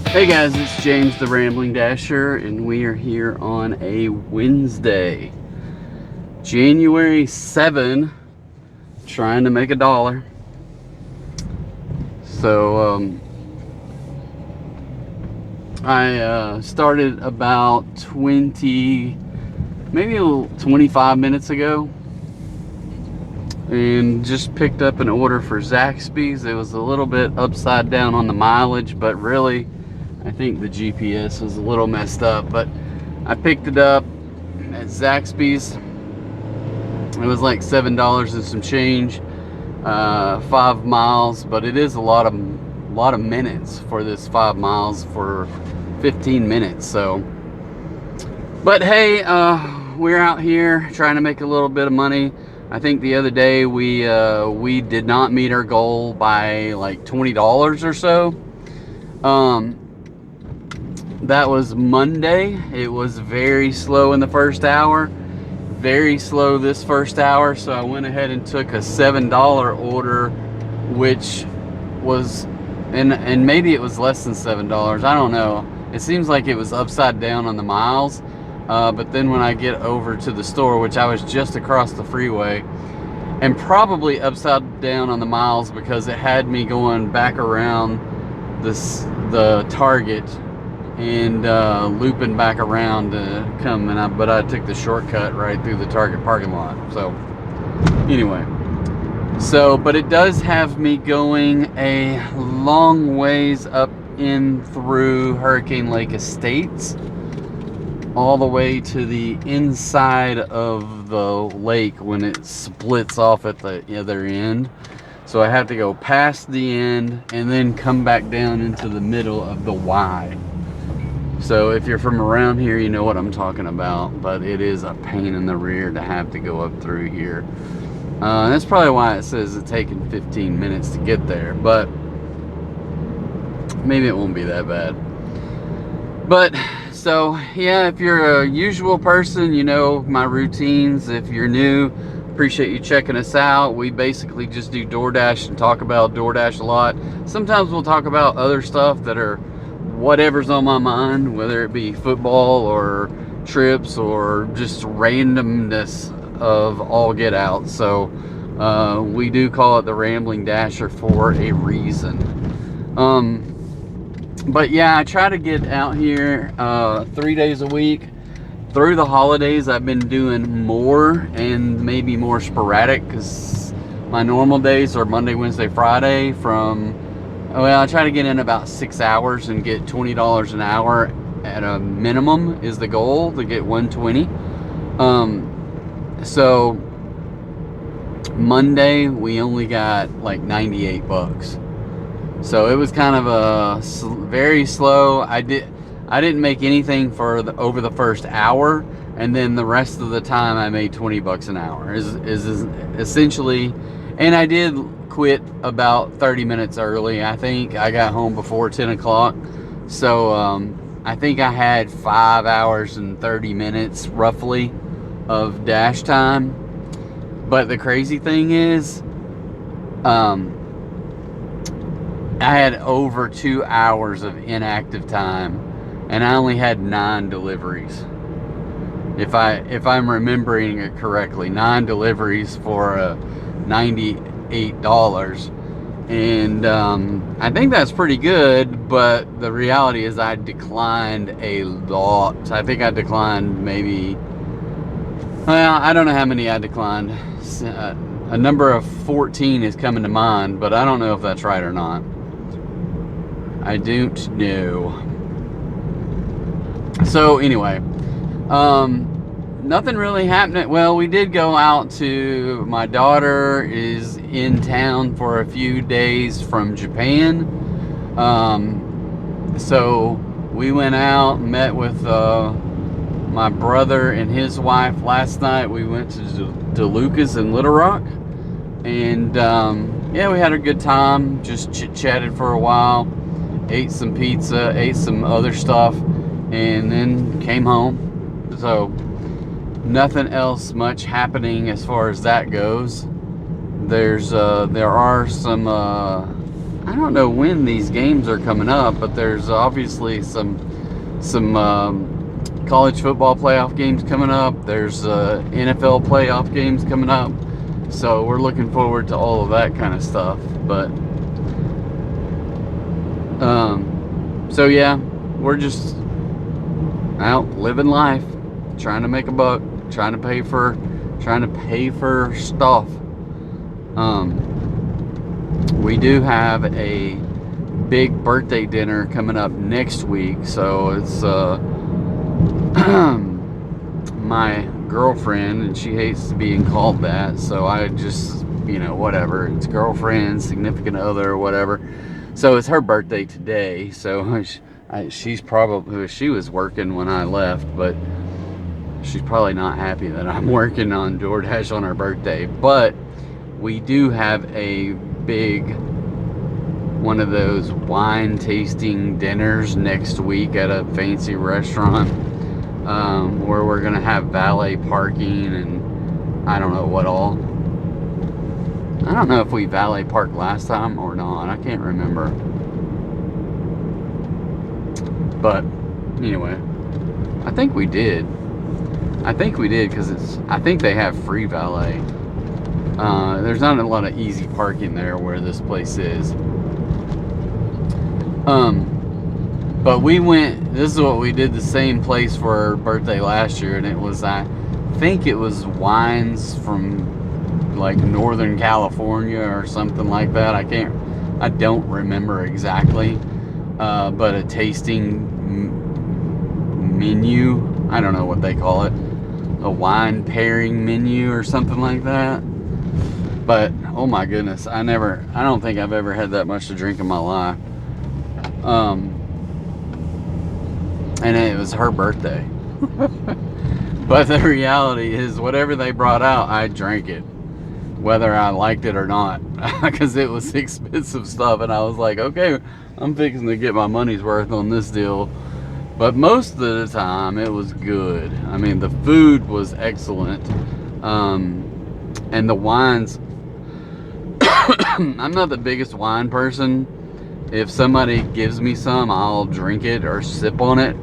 Hey guys, it's James the Rambling Dasher, and we are here on a Wednesday, January 7, trying to make $1. So, I started about 25 minutes ago, and just picked up an order for Zachby's. It was a little bit upside down on the mileage, but really, I think the GPS was a little messed up, but I picked it up at Zachby's. It was like $7 and some change, 5 miles, but it is a lot of minutes for this 5 miles for 15 minutes. So, but hey, we're out here trying to make a little bit of money. I think the other day we did not meet our goal by like $20 or so. That was Monday. It was very slow in the first hour, very slow this first hour, so I went ahead and took a $7 order, which was, and maybe it was less than $7, I don't know. It seems like it was upside down on the miles, but then when I get over to the store, which I was just across the freeway, and probably upside down on the miles because it had me going back around the Target and looping back around to come, but I took the shortcut right through the Target parking lot. So anyway, but it does have me going a long ways up in through Hurricane Lake Estates, all the way to the inside of the lake when it splits off at the other end. So I have to go past the end and then come back down into the middle of the Y. So if you're from around here, you know what I'm talking about, but it is a pain in the rear to have to go up through here. That's probably why it says it's taking 15 minutes to get there, but maybe it won't be that bad. But so yeah, if you're a usual person, you know my routines. If you're new, appreciate you checking us out. We basically just do DoorDash and talk about DoorDash a lot. Sometimes we'll talk about other stuff that are whatever's on my mind, whether it be football or trips or just randomness of all get out. So we do call it the Rambling Dasher for a reason. But yeah, I try to get out here 3 days a week. Through the holidays, I've been doing more and maybe more sporadic, because my normal days are Monday, Wednesday, Friday I try to get in about 6 hours and get $20 an hour at a minimum is the goal, to get 120. So Monday we only got like 98 bucks. So it was kind of a very slow. I didn't make anything for over the first hour, and then the rest of the time I made 20 bucks an hour is essentially. And I did quit about 30 minutes early. I think I got home before 10 o'clock. So I think I had 5 hours and 30 minutes roughly of dash time. But the crazy thing is, I had over 2 hours of inactive time, and I only had 9 deliveries. If I'm remembering it correctly, 9 deliveries for $98, and I think that's pretty good. But the reality is, I declined a lot. I think I declined maybe, well, I don't know how many I declined. A number of 14 is coming to mind, but I don't know if that's right or not. I don't know. So anyway, nothing really happening. Well, we did go out to, my daughter is in town for a few days from Japan. So we went out and met with my brother and his wife last night. We went to DeLucas in Little Rock, and yeah, we had a good time. Just chit-chatted for a while, ate some pizza, ate some other stuff, and then came home. So nothing else much happening as far as that goes. There are some I don't know when these games are coming up, but there's obviously some college football playoff games coming up. There's NFL playoff games coming up. So we're looking forward to all of that kind of stuff. But so yeah, we're just out living life, trying to make a buck, trying to pay for stuff. We do have a big birthday dinner coming up next week, so it's my girlfriend, and she hates being called that, so I just, whatever, it's girlfriend, significant other, or whatever. So it's her birthday today, so she was working when I left, but she's probably not happy that I'm working on DoorDash on her birthday. But we do have a big one of those wine tasting dinners next week at a fancy restaurant, where we're gonna have valet parking and I don't know what all. I don't know if we valet parked last time or not. I can't remember. But anyway, I think we did because I think they have free valet. There's not a lot of easy parking there where this place is. But this is what we did, the same place for her birthday last year, and it was, I think it was wines from like Northern California or something like that. I don't remember exactly, but a tasting menu, I don't know what they call it, a wine pairing menu or something like that. But oh my goodness, I don't think I've ever had that much to drink in my life. And it was her birthday. But the reality is, whatever they brought out, I drank it, whether I liked it or not, because it was expensive stuff, and I was like, okay, I'm fixing to get my money's worth on this deal. But most of the time, it was good. I mean, the food was excellent, and the wines. I'm not the biggest wine person. If somebody gives me some, I'll drink it or sip on it.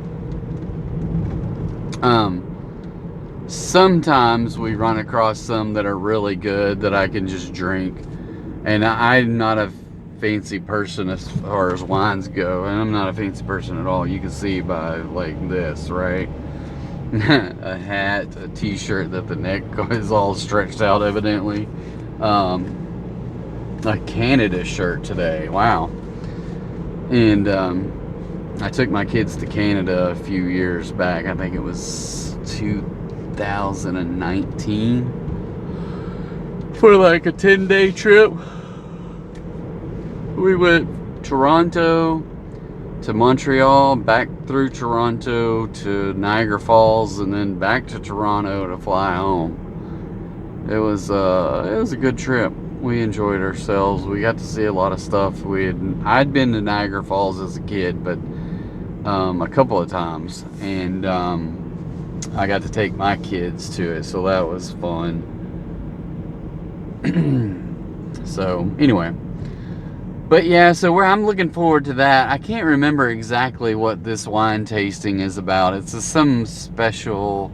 Sometimes we run across some that are really good that I can just drink, and I'm not a fancy person as far as wines go, and I'm not a fancy person at all. You can see by like this, right? A hat, a t-shirt that the neck is all stretched out evidently. A Canada shirt today, wow. And I took my kids to Canada a few years back. I think it was 2019 for like a 10-day trip. We went Toronto to Montreal, back through Toronto to Niagara Falls, and then back to Toronto to fly home. It was a good trip. We enjoyed ourselves. We got to see a lot of stuff. I'd been to Niagara Falls as a kid, but a couple of times, and I got to take my kids to it, so that was fun. So anyway, but yeah, so I'm looking forward to that. I can't remember exactly what this wine tasting is about. It's some special,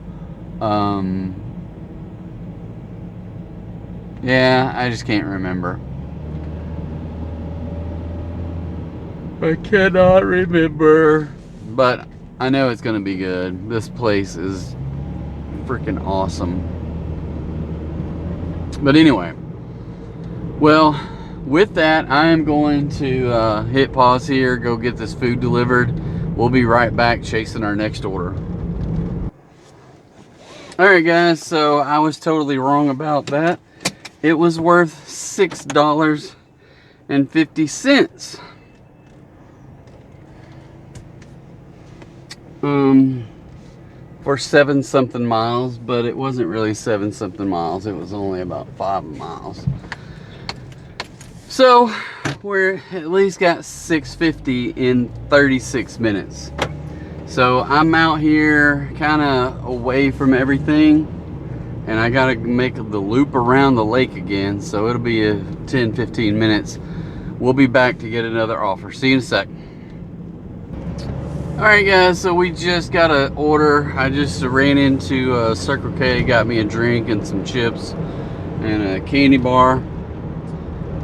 yeah, I just can't remember. I cannot remember, but I know it's gonna be good. This place is freaking awesome. But anyway, well, with that, I am going to hit pause here, go get this food delivered. We'll be right back chasing our next order. Alright guys, so I was totally wrong about that. It was worth $6.50. For 7-something miles, but it wasn't really 7-something miles. It was only about 5 miles. So we're at least got $6.50 in 36 minutes. So I'm out here kind of away from everything, and I gotta make the loop around the lake again, so it'll be a 10-15 minutes. we'll be back to get another offer. See you in a sec. Alright guys, so we just got an order. I just ran into Circle K, got me a drink and some chips and a candy bar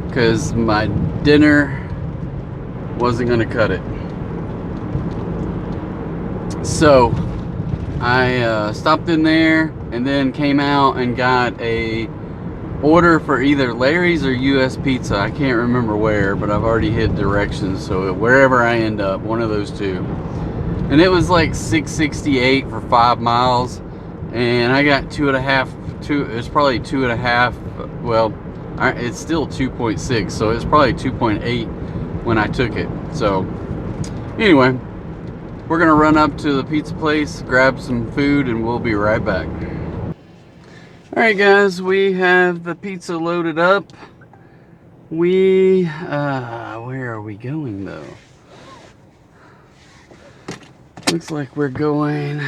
because my dinner wasn't going to cut it. So I stopped in there and then came out and got a order for either Larry's or US Pizza. I can't remember where, but I've already hit directions, so wherever I end up, one of those two. And it was like $6.68 for 5 miles, and I got it's probably 2.5. Well, it's still 2.6, so it's probably 2.8 when I took it. So anyway, we're gonna run up to the pizza place, grab some food, and we'll be right back. Alright guys, we have the pizza loaded up. Where are we going though? Looks like we're going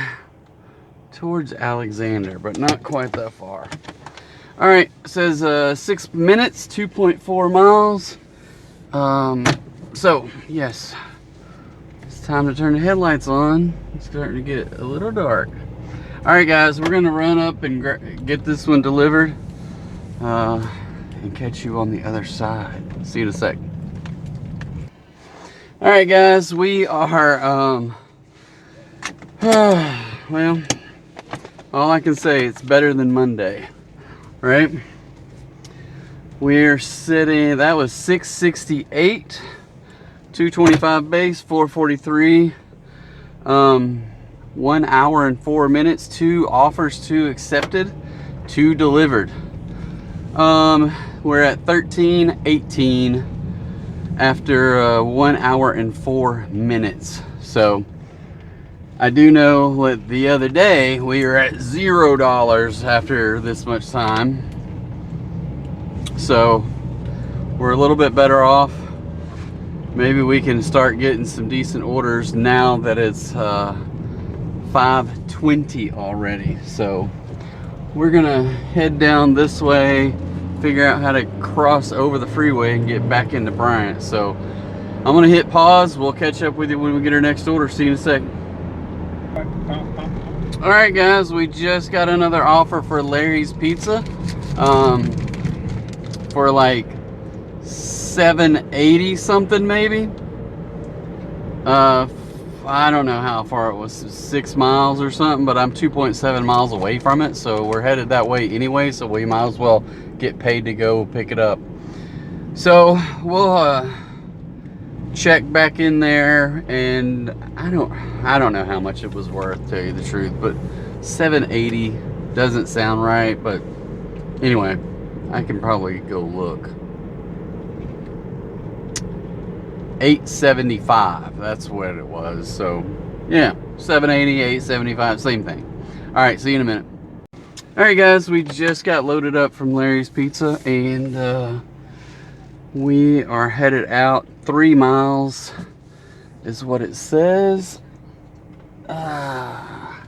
towards Alexander, but not quite that far. Alright, it says 6 minutes, 2.4 miles. So, yes, it's time to turn the headlights on. It's starting to get a little dark. Alright guys, we're going to run up and get this one delivered and catch you on the other side. See you in a sec. Alright guys, we are, well, all I can say, it's better than Monday, right? We're sitting, that was 668, 225 base, 443. 1 hour and 4 minutes, 2 offers, 2 accepted, 2 delivered. We're at 13:18 after 1 hour and 4 minutes. So I do know that the other day we were at $0 after this much time. So we're a little bit better off. Maybe we can start getting some decent orders now that it's 5:20 already. So we're gonna head down this way, figure out how to cross over the freeway and get back into Bryant. So I'm gonna hit pause. We'll catch up with you when we get our next order. See you in a second. All right guys, we just got another offer for Larry's Pizza for like $7.80 something maybe. I don't know how far it was, 6 miles or something, but I'm 2.7 miles away from it, so we're headed that way anyway, so we might as well get paid to go pick it up. So we'll check back in there, and I don't know how much it was worth, to tell you the truth, but $7.80 doesn't sound right. But anyway, I can probably go look. $8.75, that's what it was. So yeah, $7.80, $8.75, same thing. All right, see you in a minute. All right guys, we just got loaded up from Larry's Pizza, and we are headed out. 3 miles is what it says. I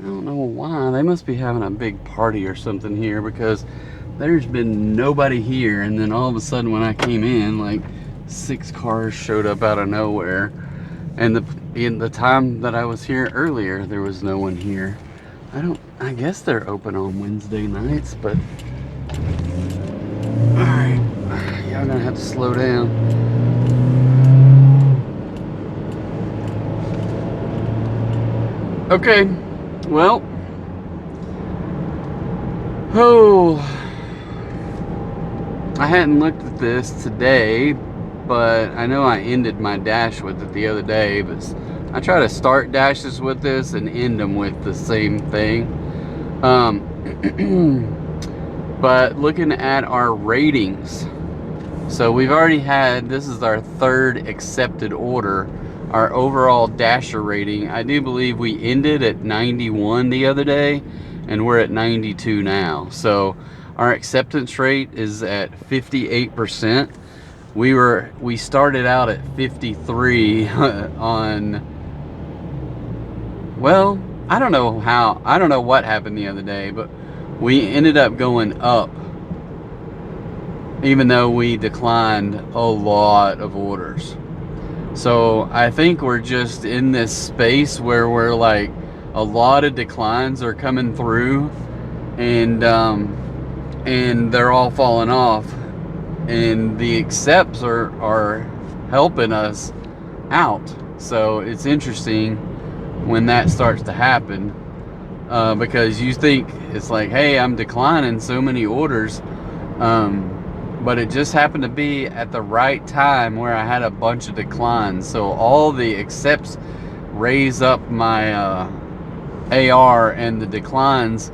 don't know why. They must be having a big party or something here, because there's been nobody here, and then all of a sudden when I came in, like 6 cars showed up out of nowhere. And in the time that I was here earlier, there was no one here. I guess they're open on Wednesday nights, but alright, y'all gonna have to slow down. Okay, well, I hadn't looked at this today, but I know I ended my dash with it the other day. But I try to start dashes with this and end them with the same thing. But looking at our ratings, so we've already had, this is our 3rd accepted order. Our overall dasher rating, I do believe we ended at 91 the other day, and we're at 92 now. So our acceptance rate is at 58%. We started out at 53 on, well, I don't know what happened the other day, but we ended up going up even though we declined a lot of orders. So I think we're just in this space where we're like, a lot of declines are coming through, and they're all falling off, and the accepts are helping us out. So it's interesting when that starts to happen, because you think it's like, hey, I'm declining so many orders, but it just happened to be at the right time where I had a bunch of declines. So all the accepts raise up my AR, and the declines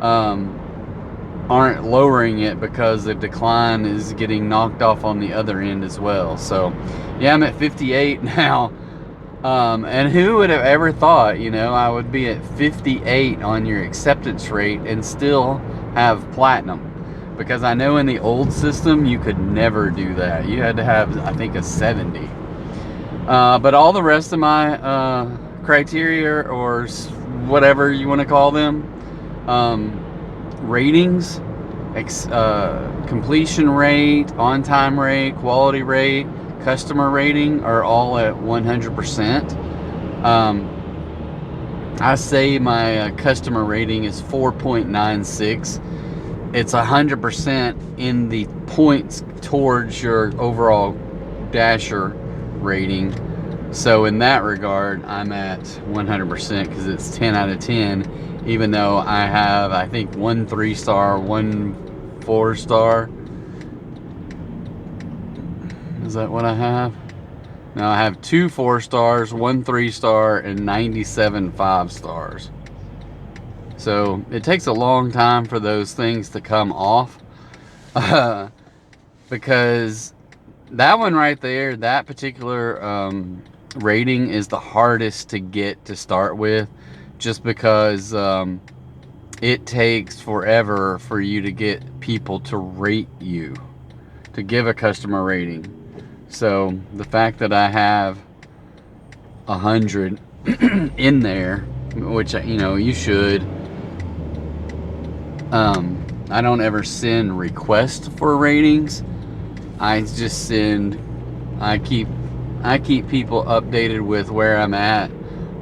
aren't lowering it because the decline is getting knocked off on the other end as well. So yeah, I'm at 58 now. And who would have ever thought, I would be at 58 on your acceptance rate and still have platinum? Because I know in the old system you could never do that. You had to have, I think, a 70. But all the rest of my criteria, or whatever you want to call them, ratings, completion rate, on-time rate, quality rate, customer rating, are all at 100%. I say my customer rating is 4.96. It's 100% in the points towards your overall Dasher rating. So in that regard, I'm at 100% because it's 10 out of 10, even though I have, I think, 1 3-star, 1 4-star. Is that what I have? Now I have 2 4-stars, 1 3-star, and 97 5-stars. So it takes a long time for those things to come off, because that one right there, that particular rating is the hardest to get to start with, just because it takes forever for you to get people to rate you, to give a customer rating. So the fact that I have 100 in there, which, you should, I don't ever send requests for ratings. I just I keep people updated with where I'm at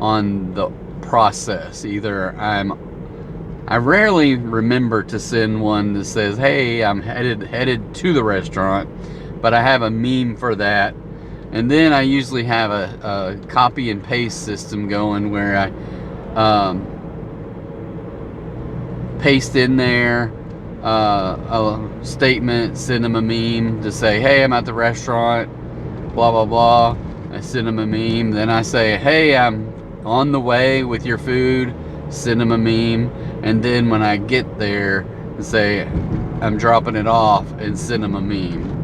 on the process. Either I rarely remember to send one that says, hey, I'm headed to the restaurant, but I have a meme for that. And then I usually have a copy and paste system going where I paste in there a statement, send them a meme to say, hey, I'm at the restaurant, blah blah blah. I send them a meme. Then I say, hey, I'm on the way with your food, send them a meme. And then when I get there, say I'm dropping it off, and send them a meme.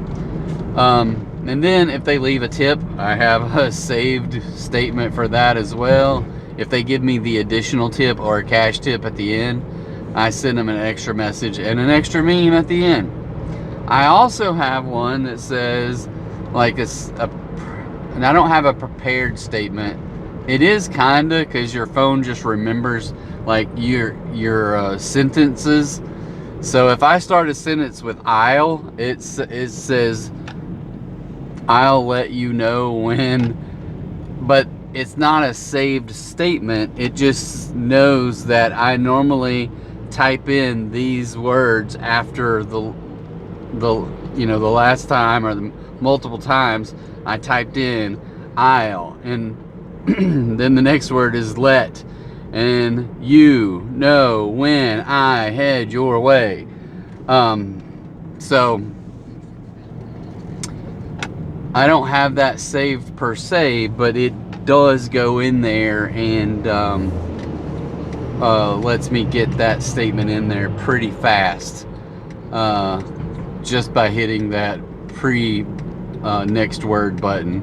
And then if they leave a tip, I have a saved statement for that as well. If they give me the additional tip or a cash tip at the end, I send them an extra message and an extra meme at the end. I also have one that says, like, and I don't have a prepared statement. It is kinda, because your phone just remembers like your sentences. So if I start a sentence with "I'll," it says, "I'll let you know when," but it's not a saved statement. It just knows that I normally type in these words after the last time, or the multiple times I typed in "I'll," and then the next word is "let," and "you know when I head your way." So I don't have that saved per se, but it does go in there and lets me get that statement in there pretty fast, just by hitting that next word button.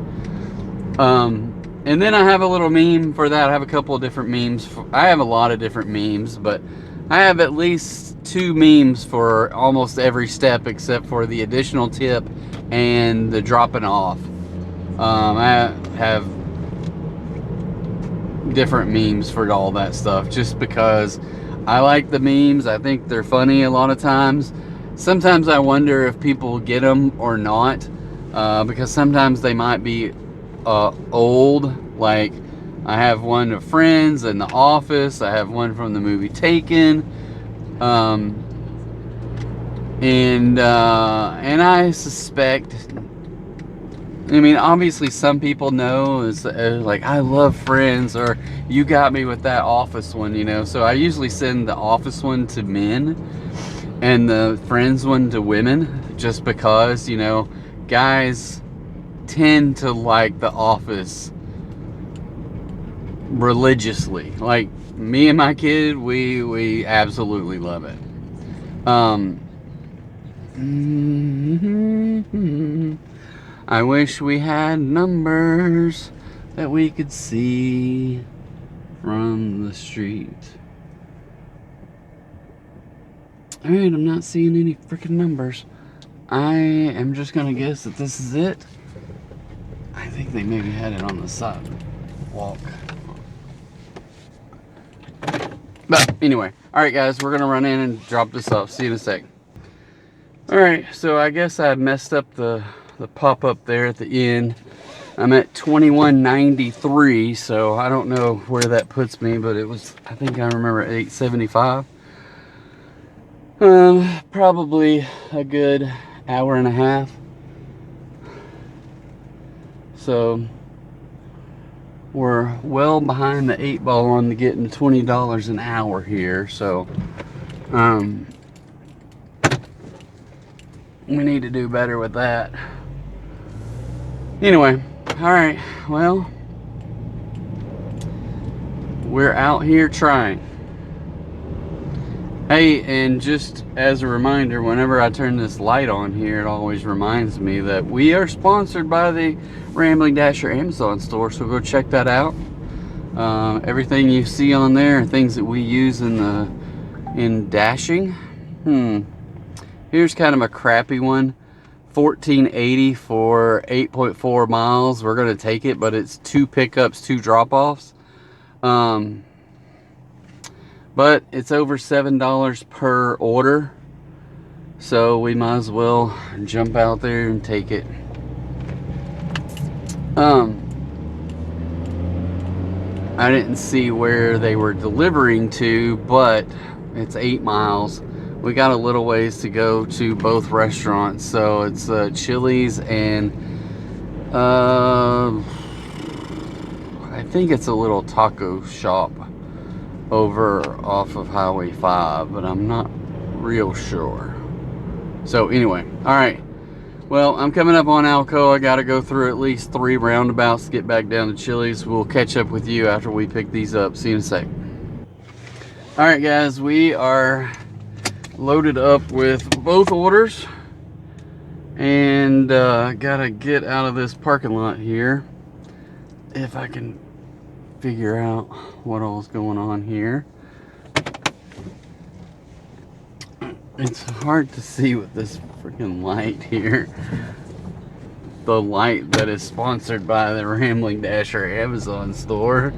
And then I have a little meme for that. I have a couple of different memes. I have a lot of different memes, but I have at least 2 memes for almost every step except for the additional tip and the dropping off. I have different memes for all that stuff just because I like the memes. I think they're funny a lot of times, Sometimes I wonder if people get them or not, because sometimes they might be old. Like, I have one of Friends in The Office. I have one from the movie Taken. And I suspect, I mean, obviously some people know, is like, I love Friends, or you got me with that Office one, you know. So I usually send the Office one to men and the Friends one to women, just because, you know, guys tend to like the Office religiously. Like, me and my kid, we absolutely love it. I wish we had numbers that we could see from the street. Alright, I'm not seeing any freaking numbers. I am just gonna guess that this is it. I think they maybe had it on the sidewalk. But anyway, alright guys, we're gonna run in and drop this off. See you in a sec. Alright, so I guess I messed up the pop-up there at the end. I'm at 21.93, so I don't know where that puts me, but it was, I think I remember, 8.75. Probably a good hour and a half. So we're well behind the 8 ball on the getting $20 an hour here. So we need to do better with that. Anyway, all right, well, we're out here trying. Hey, and just as a reminder, whenever I turn this light on here, it always reminds me that we are sponsored by the Rambling Dasher Amazon store, so go check that out. Everything you see on there are things that we use in dashing. Here's kind of a crappy one. $14.80 for 8.4 miles. We're gonna take it, but it's 2 pickups, 2 drop-offs. But it's over $7 per order, so we might as well jump out there and take it. I didn't see where they were delivering to, but it's 8 miles. We got a little ways to go to both restaurants. So it's Chili's and I think it's a little taco shop over off of Highway 5, but I'm not real sure. So anyway, all right, well, I'm coming up on Alco. I got to go through at least 3 roundabouts to get back down to Chili's. We'll catch up with you after we pick these up. See you in a sec. All right guys, we are loaded up with both orders, and gotta get out of this parking lot here if I can figure out what all's going on here. It's hard to see with this freaking light here. The light that is sponsored by the Rambling Dasher Amazon store.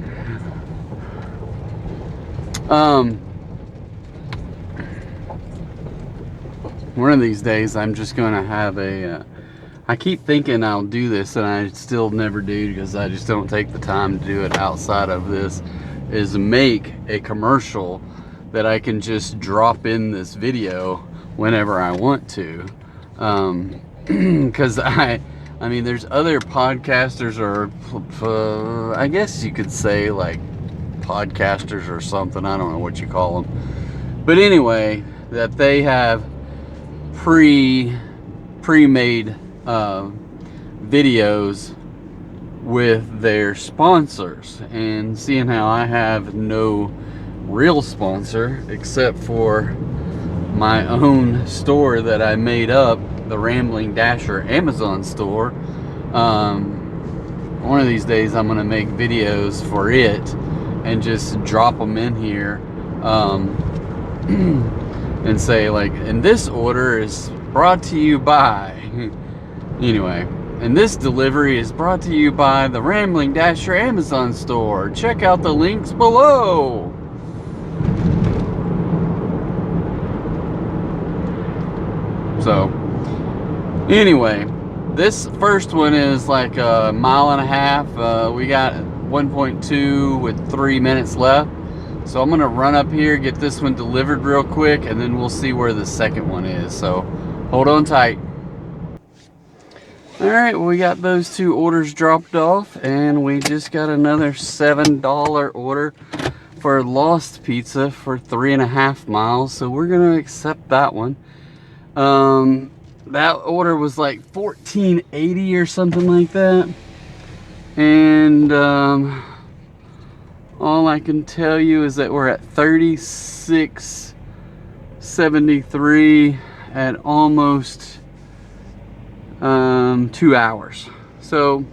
One of these days I'm just gonna have a I keep thinking I'll do this, and I still never do because I just don't take the time to do it outside of this, is make a commercial that I can just drop in this video whenever I want to. Because I mean, there's other podcasters, or I guess you could say like podcasters or something, I don't know what you call them, but anyway, that they have pre-made videos with their sponsors, and seeing how I have no real sponsor except for my own store that I made up, the Rambling Dasher Amazon store. One of these days I'm gonna make videos for it and just drop them in here, and say like, and this order is brought to you by anyway, and this delivery is brought to you by the Rambling Dasher Amazon store. Check out the links below. So anyway, this first one is like a mile and a half. We got 1.2 with 3 minutes left. So I'm gonna run up here, get this one delivered real quick, and then we'll see where the second one is. So hold on tight. All right, well, we got those 2 orders dropped off, and we just got another $7 order for Lost Pizza for 3.5 miles. So we're gonna accept that one. That order was like $14.80 or something like that. And all I can tell you is that we're at 36.73 at almost 2 hours. So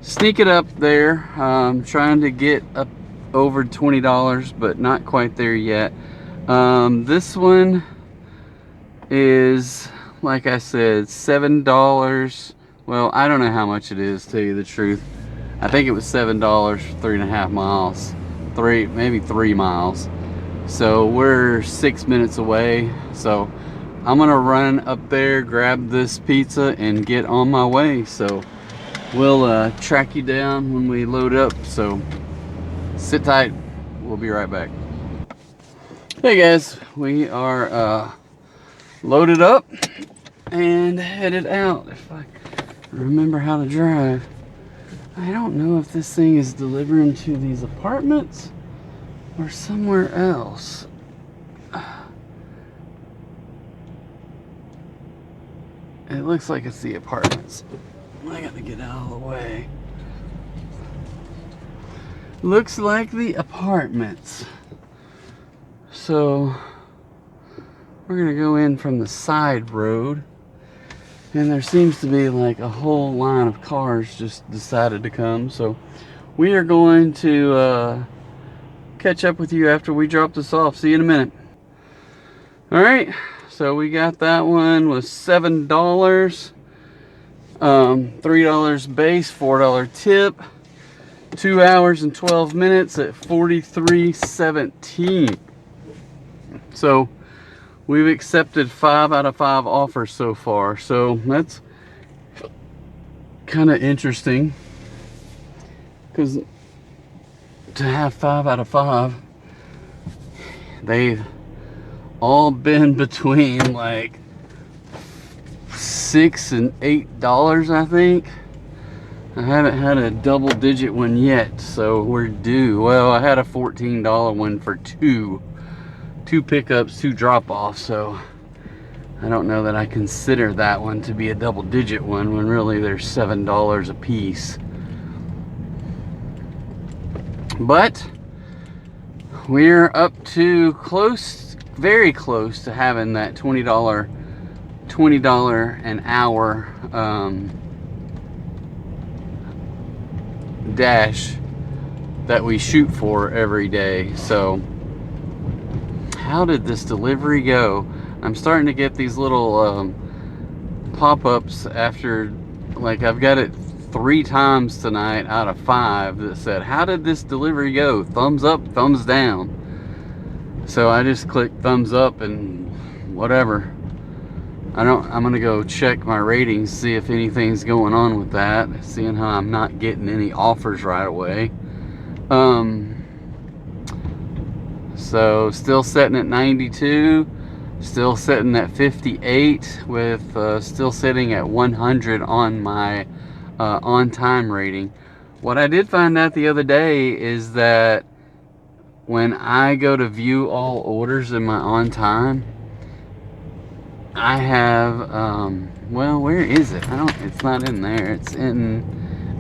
sneak it up there. Trying to get up over $20, but not quite there yet. This one is, like I said, $7. Well, I don't know how much it is, to tell you the truth. I think it was $7 for 3.5 miles. Maybe 3 miles. So we're 6 minutes away. So I'm gonna run up there, grab this pizza, and get on my way. So we'll track you down when we load up. So sit tight. We'll be right back. Hey guys, we are loaded up and headed out. If I remember how to drive. I don't know if this thing is delivering to these apartments or somewhere else. It looks like it's the apartments. I got to get out of the way. Looks like the apartments. So we're gonna go in from the side road, and there seems to be like a whole line of cars just decided to come. So we are going to catch up with you after we drop this off. See you in a minute. All right, so we got that one was $7, $3 base, $4 tip, 2 hours and 12 minutes at 43.17. So we've accepted 5 out of 5 offers so far. So that's kind of interesting, because to have 5 out of 5, they've all been between like $6 and $8, I think. I haven't had a double-digit one yet, so we're due. Well, I had a $14 one for two pickups, 2 drop-offs, so I don't know that I consider that one to be a double-digit one when really they're $7 a piece. But we're up to close, very close to having that $20 an hour dash that we shoot for every day. So how did this delivery go? I'm starting to get these little pop-ups after, like, I've got it 3 times tonight out of 5 that said, how did this delivery go? Thumbs up, thumbs down. So I just clicked thumbs up and whatever. I'm gonna go check my ratings, see if anything's going on with that, seeing how I'm not getting any offers right away. So still sitting at 92, still sitting at 58, with still sitting at 100 on my on-time rating. What I did find out the other day is that when I go to view all orders in my on-time, I have, well, where is it? It's not in there. It's in,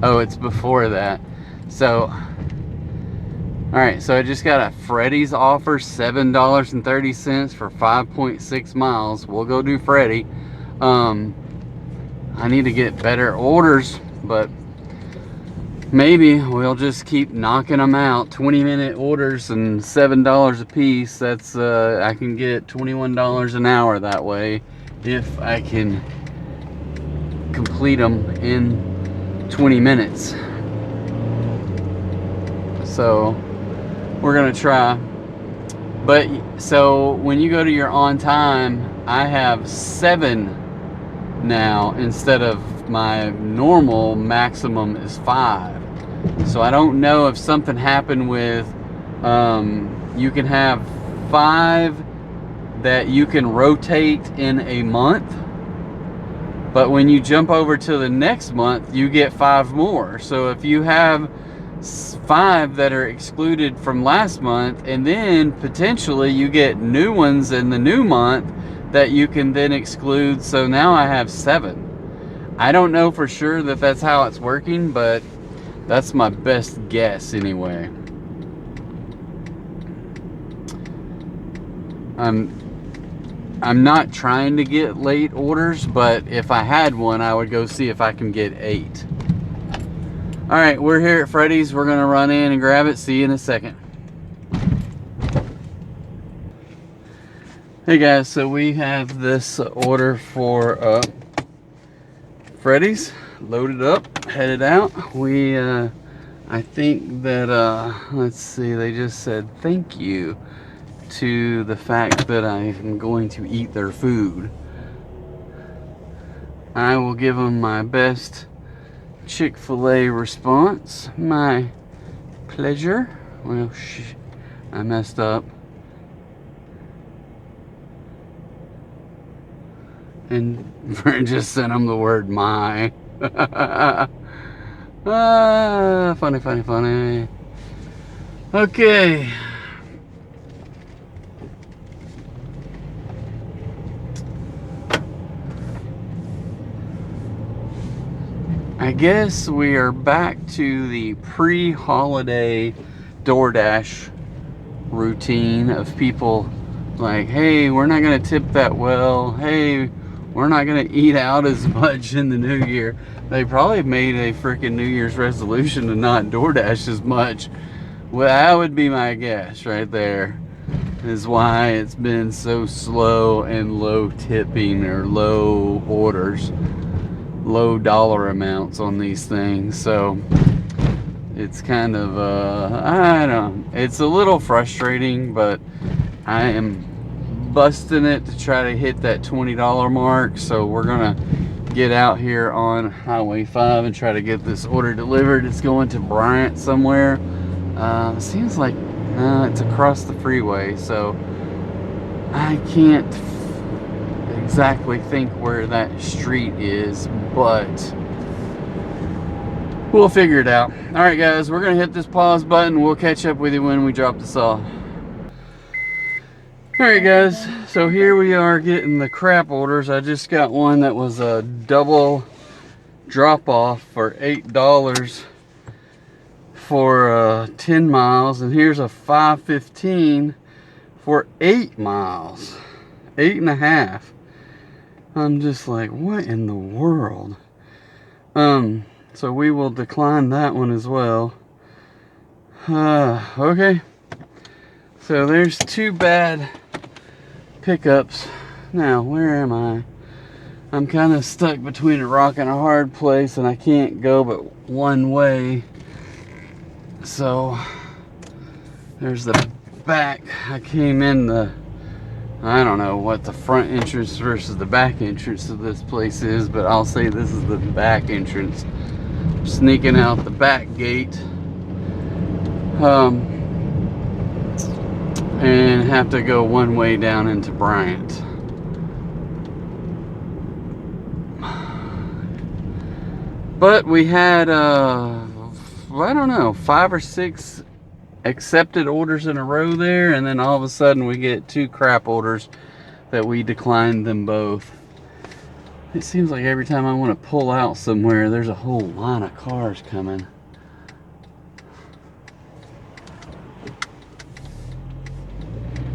oh, it's before that. So, all right, so I just got a Freddy's offer, $7.30 for 5.6 miles. We'll go do Freddy. I need to get better orders, but maybe we'll just keep knocking them out. 20-minute orders and $7 a piece. That's I can get $21 an hour that way if I can complete them in 20 minutes. So we're gonna try. But so when you go to your on time, I have 7 now instead of my normal maximum is 5. So I don't know if something happened with you can have 5 that you can rotate in a month, but when you jump over to the next month you get 5 more. So if you have 5 that are excluded from last month, and then potentially you get new ones in the new month that you can then exclude, so now I have 7. I don't know for sure that that's how it's working, but that's my best guess anyway. I'm not trying to get late orders, but if I had one, I would go see if I can get 8. All right, we're here at Freddy's. We're gonna run in and grab it. See you in a second. Hey guys, so we have this order for Freddy's, loaded up, headed out. We I think that let's see, they just said thank you to the fact that I am going to eat their food. I will give them my best Chick-fil-A response. My pleasure. Well, I messed up. And just sent them the word my. Funny. Okay. I guess we are back to the pre-holiday DoorDash routine of people like, hey, we're not going to tip that well. Hey, we're not going to eat out as much in the new year. They probably made a freaking New Year's resolution to not DoorDash as much. Well, that would be my guess right there, is why it's been so slow and low tipping or low orders, low dollar amounts on these things. So it's kind of I don't know, it's a little frustrating, but I am busting it to try to hit that $20 mark. So we're gonna get out here on Highway 5 and try to get this order delivered. It's going to Bryant somewhere. Seems like it's across the freeway, so I can't exactly think where that street is, but we'll figure it out. All right guys, we're gonna hit this pause button. We'll catch up with you when we drop this off. All right guys, so here we are getting the crap orders. I just got one that was a double drop off for $8 for 10 miles, and here's a $5.15 for 8 miles, 8.5. I'm just like, what in the world? So we will decline that one as well. Okay, so there's 2 bad pickups. Now where am I? I'm kind of stuck between a rock and a hard place, and I can't go but one way. So there's the back. I came in the, I don't know what the front entrance versus the back entrance of this place is, but I'll say this is the back entrance. Sneaking out the back gate, and have to go one way down into Bryant. But we had I don't know, 5 or 6 accepted orders in a row there, and then all of a sudden we get 2 crap orders that we declined them both. It seems like every time I want to pull out somewhere, there's a whole line of cars coming.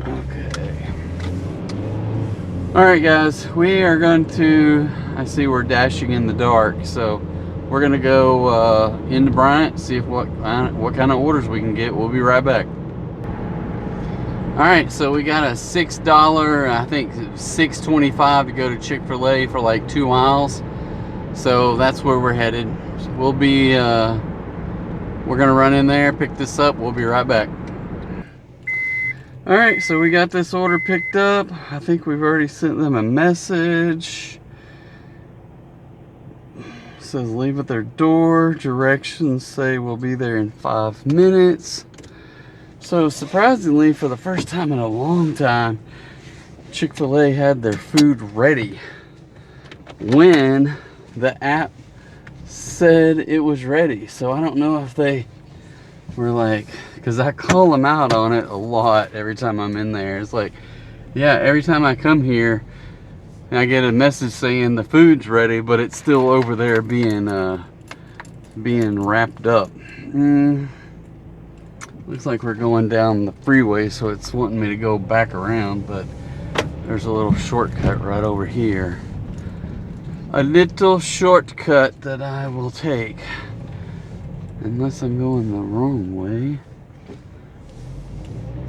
Okay. Alright guys, we are going to, I see we're dashing in the dark, so we're going to go into Bryant, see if what kind of orders we can get. We'll be right back. Alright, so we got a $6, I think $6.25 to go to Chick-fil-A for like 2 miles. So that's where we're headed. We'll be, we're gonna run in there, pick this up. We'll be right back. All right, so we got this order picked up. I think we've already sent them a message. It says leave at their door. Directions say we'll be there in 5 minutes. So surprisingly, for the first time in a long time, Chick-fil-A had their food ready when the app said it was ready. So I don't know if they were like, because I call them out on it a lot every time I'm in there. It's like, yeah, every time I come here, I get a message saying the food's ready, but it's still over there being wrapped up. Looks like we're going down the freeway, so it's wanting me to go back around, but there's a little shortcut right over here. A little shortcut that I will take. Unless I'm going the wrong way.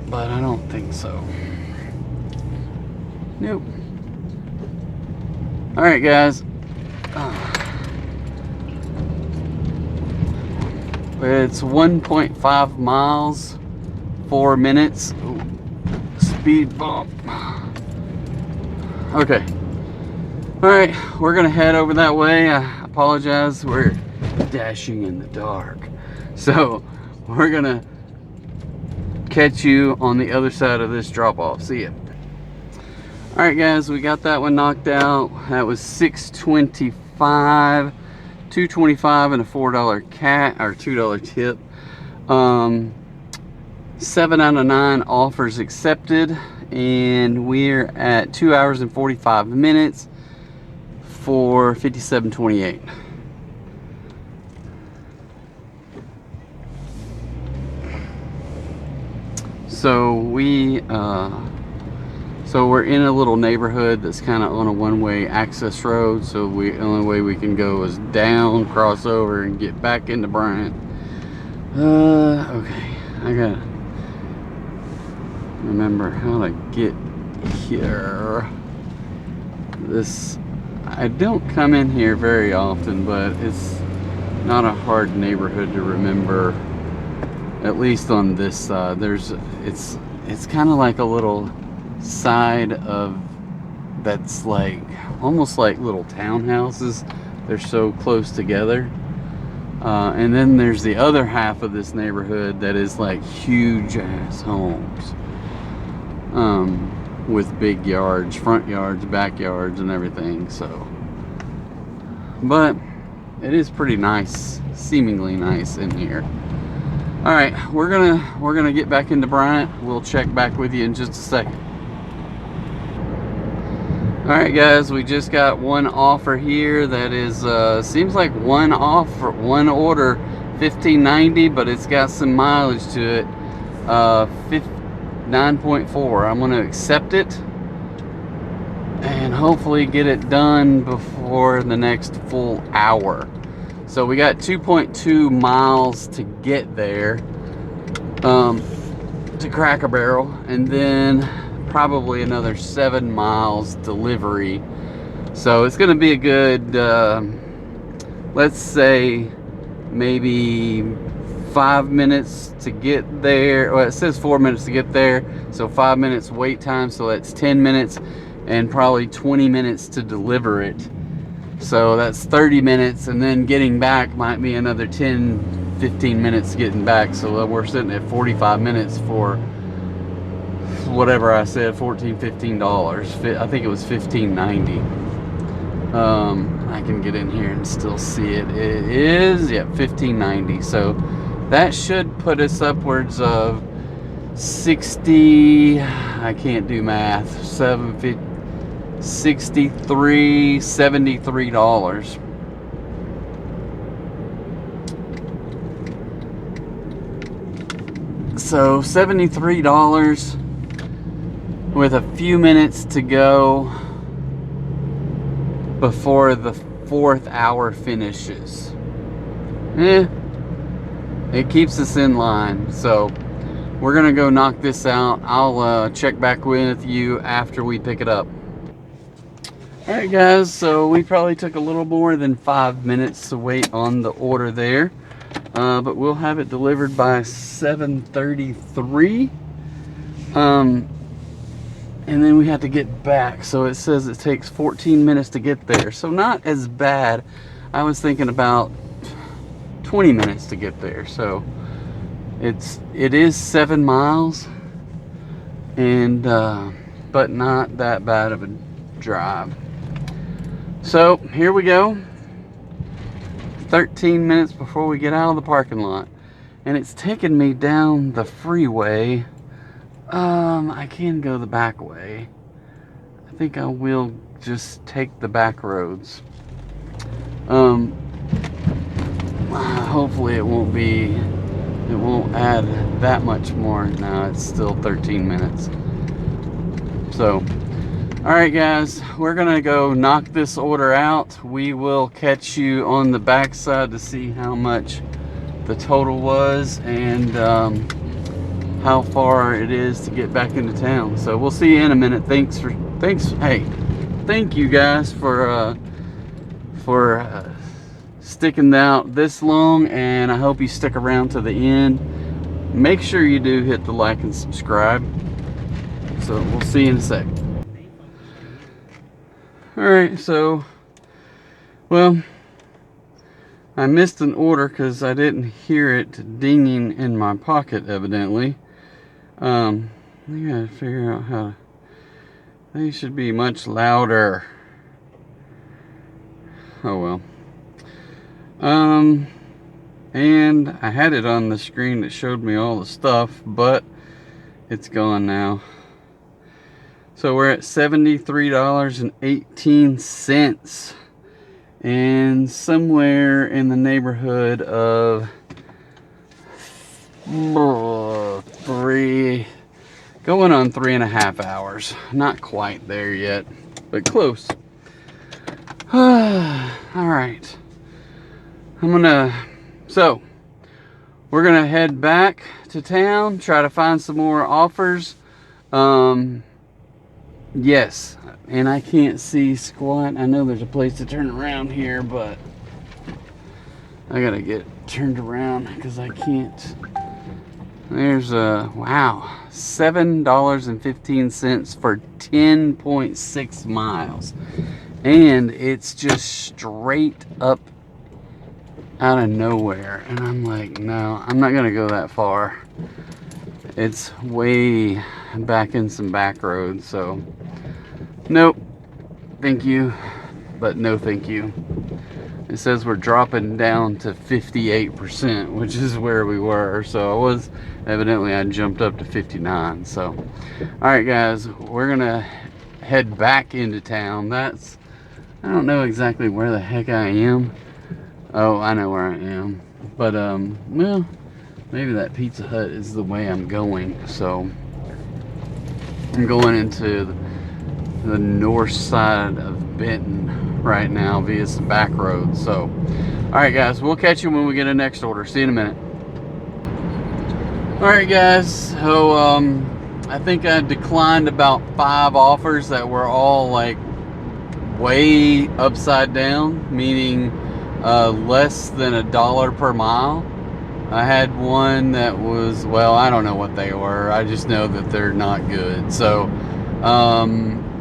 But I don't think so. Nope. Alright, guys. It's 1.5 miles, 4 minutes. Ooh, speed bump. Okay. Alright, we're gonna head over that way. I apologize, we're dashing in the dark. So, we're gonna catch you on the other side of this drop off. See ya. Alright guys, we got that one knocked out. That was $6.25. $2.25 and a $4 cat or $2 tip. 7 out of 9 offers accepted, and we're at 2 hours and 45 minutes for $57.28. So we're in a little neighborhood that's kind of on a one-way access road, so the only way we can go is down, cross over, and get back into Bryant. Okay, I gotta remember how to get here. I don't come in here very often, but it's not a hard neighborhood to remember, at least on this side. It's kind of like a little side of that's like almost like little townhouses. They're so close together, and then there's the other half of this neighborhood that is like huge ass homes, with big yards, front yards, backyards, and everything. So, but it is pretty nice, seemingly nice in here. All right, we're gonna get back into Bryant. We'll check back with you in just a second. Alright guys, we just got one offer here that is, seems like one offer, one order, $15.90, but it's got some mileage to it, 9.4. I'm going to accept it and hopefully get it done before the next full hour. So we got 2.2 miles to get there, to Cracker Barrel, and then probably another 7 miles delivery. So it's going to be a good, let's say maybe 5 minutes to get there. Well, it says 4 minutes to get there, so 5 minutes wait time, so that's 10 minutes, and probably 20 minutes to deliver it. So that's 30 minutes, and then getting back might be another 10-15 minutes getting back. So we're sitting at 45 minutes for whatever I said, $15. I think it was $15.90. I can get in here and still see it. It is, yeah, $15.90. So that should put us upwards of 60, I can't do math, $73. So $73 with a few minutes to go before the 4th hour finishes. It keeps us in line. So we're gonna go knock this out. I'll check back with you after we pick it up. Alright guys, so we probably took a little more than 5 minutes to wait on the order there, but we'll have it delivered by 7:33. And then we had to get back, so it says it takes 14 minutes to get there, so not as bad. I was thinking about 20 minutes to get there. So it is 7 miles, and but not that bad of a drive. So here we go, 13 minutes before we get out of the parking lot, and it's taking me down the freeway. I can go the back way. I think I will just take the back roads. Hopefully it won't add that much more. No, it's still 13 minutes. So, all right guys, we're gonna go knock this order out. We will catch you on the backside to see how much the total was and how far it is to get back into town. So we'll see you in a minute. Thank you guys for sticking out this long, and I hope you stick around to the end. Make sure you do hit the like and subscribe. So we'll see you in a sec. Alright, so, well, I missed an order because I didn't hear it dinging in my pocket, evidently. I gotta figure out how to, they should be much louder. Oh well. And I had it on the screen that showed me all the stuff, but it's gone now. So we're at $73.18, and somewhere in the neighborhood of going on 3.5 hours. Not quite there yet, but close. All right. So we're gonna head back to town, try to find some more offers. Yes, and I can't see squat. I know there's a place to turn around here, but I gotta get turned around because I can't. There's wow, $7.15 for 10.6 miles, and it's just straight up out of nowhere, and I'm like, no, I'm not gonna go that far. It's way back in some back roads, so nope, thank you, but no thank you. It says we're dropping down to 58%, which is where we were, so I jumped up to 59. So all right guys, we're gonna head back into town. I don't know exactly where the heck I am. Oh, I know where I am. But, well, maybe that Pizza Hut is the way I'm going. So, I'm going into the north side of Benton right now via some back roads. So, alright guys, we'll catch you when we get a next order. See you in a minute. Alright guys, so, I think I declined about 5 offers that were all like way upside down, meaning less than $1 per mile. I had one that was, well, I don't know what they were. I just know that they're not good. So,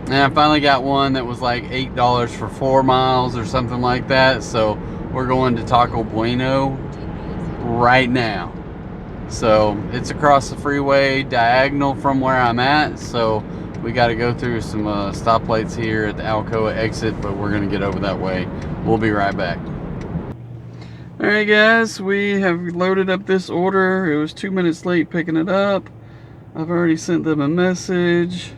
and I finally got one that was like $8 for 4 miles or something like that. So we're going to Taco Bueno right now. So it's across the freeway, diagonal from where I'm at. So we got to go through some stoplights here at the Alcoa exit, but we're going to get over that way. We'll be right back. Alright guys, we have loaded up this order. It was 2 minutes late picking it up. I've already sent them a message.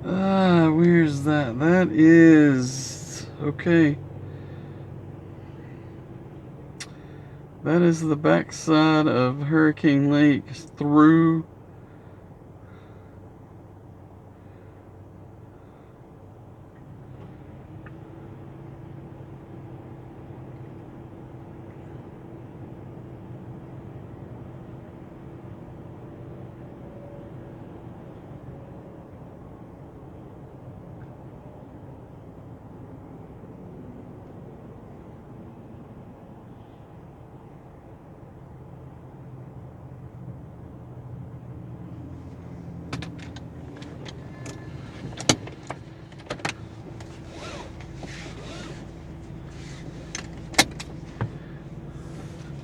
Where's that? That is... okay. That is the backside of Hurricane Lake through...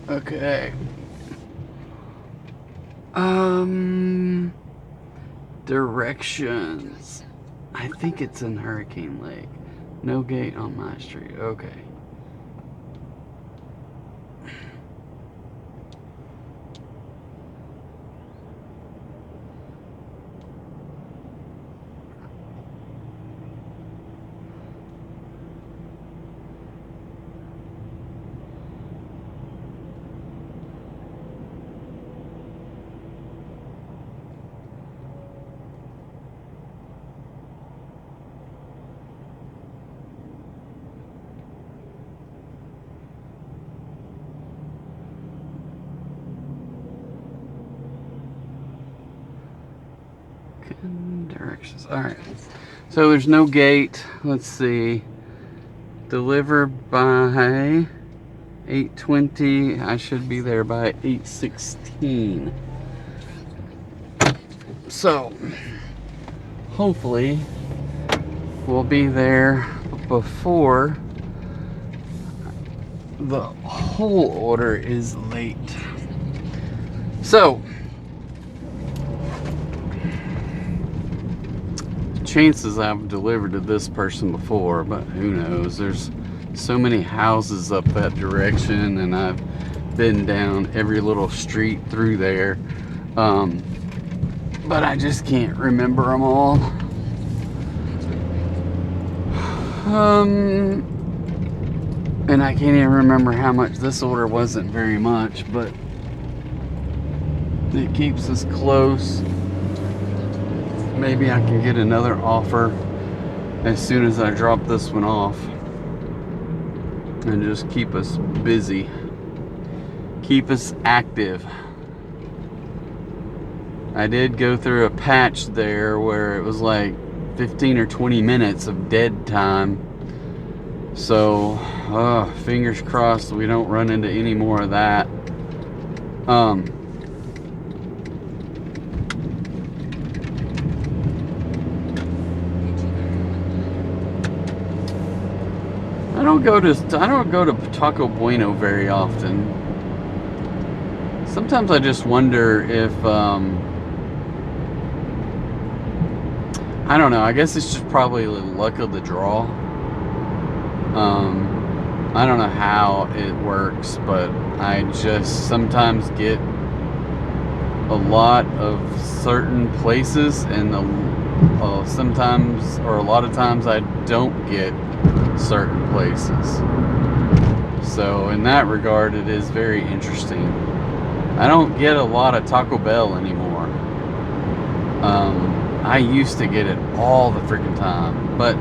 Okay. Directions. I think it's in Hurricane Lake. No gate on my street. Okay. Directions. All right. So there's no gate. Let's see. Deliver by 8:20. I should be there by 8:16. So hopefully we'll be there before the whole order is late. So chances I've delivered to this person before, but who knows? There's so many houses up that direction, and I've been down every little street through there, but I just can't remember them all. And I can't even remember how much this order. Wasn't very much, but it keeps us close. Maybe I can get another offer as soon as I drop this one off, and just keep us busy, keep us active. I did go through a patch there where it was like 15 or 20 minutes of dead time, so fingers crossed we don't run into any more of that. I don't go to Taco Bueno very often. Sometimes I just wonder if I don't know, I guess it's just probably the luck of the draw. I don't know how it works, but I just sometimes get a lot of certain places, and sometimes, or a lot of times, I don't get certain places. So in that regard, it is very interesting. I don't get a lot of Taco Bell anymore. I used to get it all the freaking time, but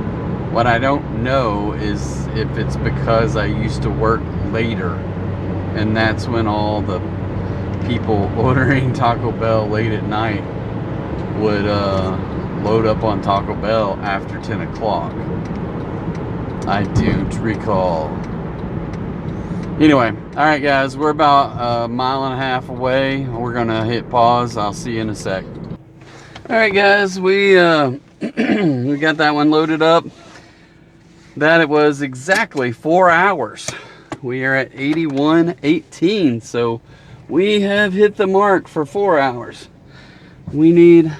what I don't know is if it's because I used to work later, and that's when all the people ordering Taco Bell late at night would load up on Taco Bell after 10 o'clock. I don't recall. Anyway, all right, guys, we're about a mile and a half away. We're gonna hit pause. I'll see you in a sec. All right, guys, we we got that one loaded up. That it was exactly 4 hours. We are at 81:18, so we have hit the mark for 4 hours. We need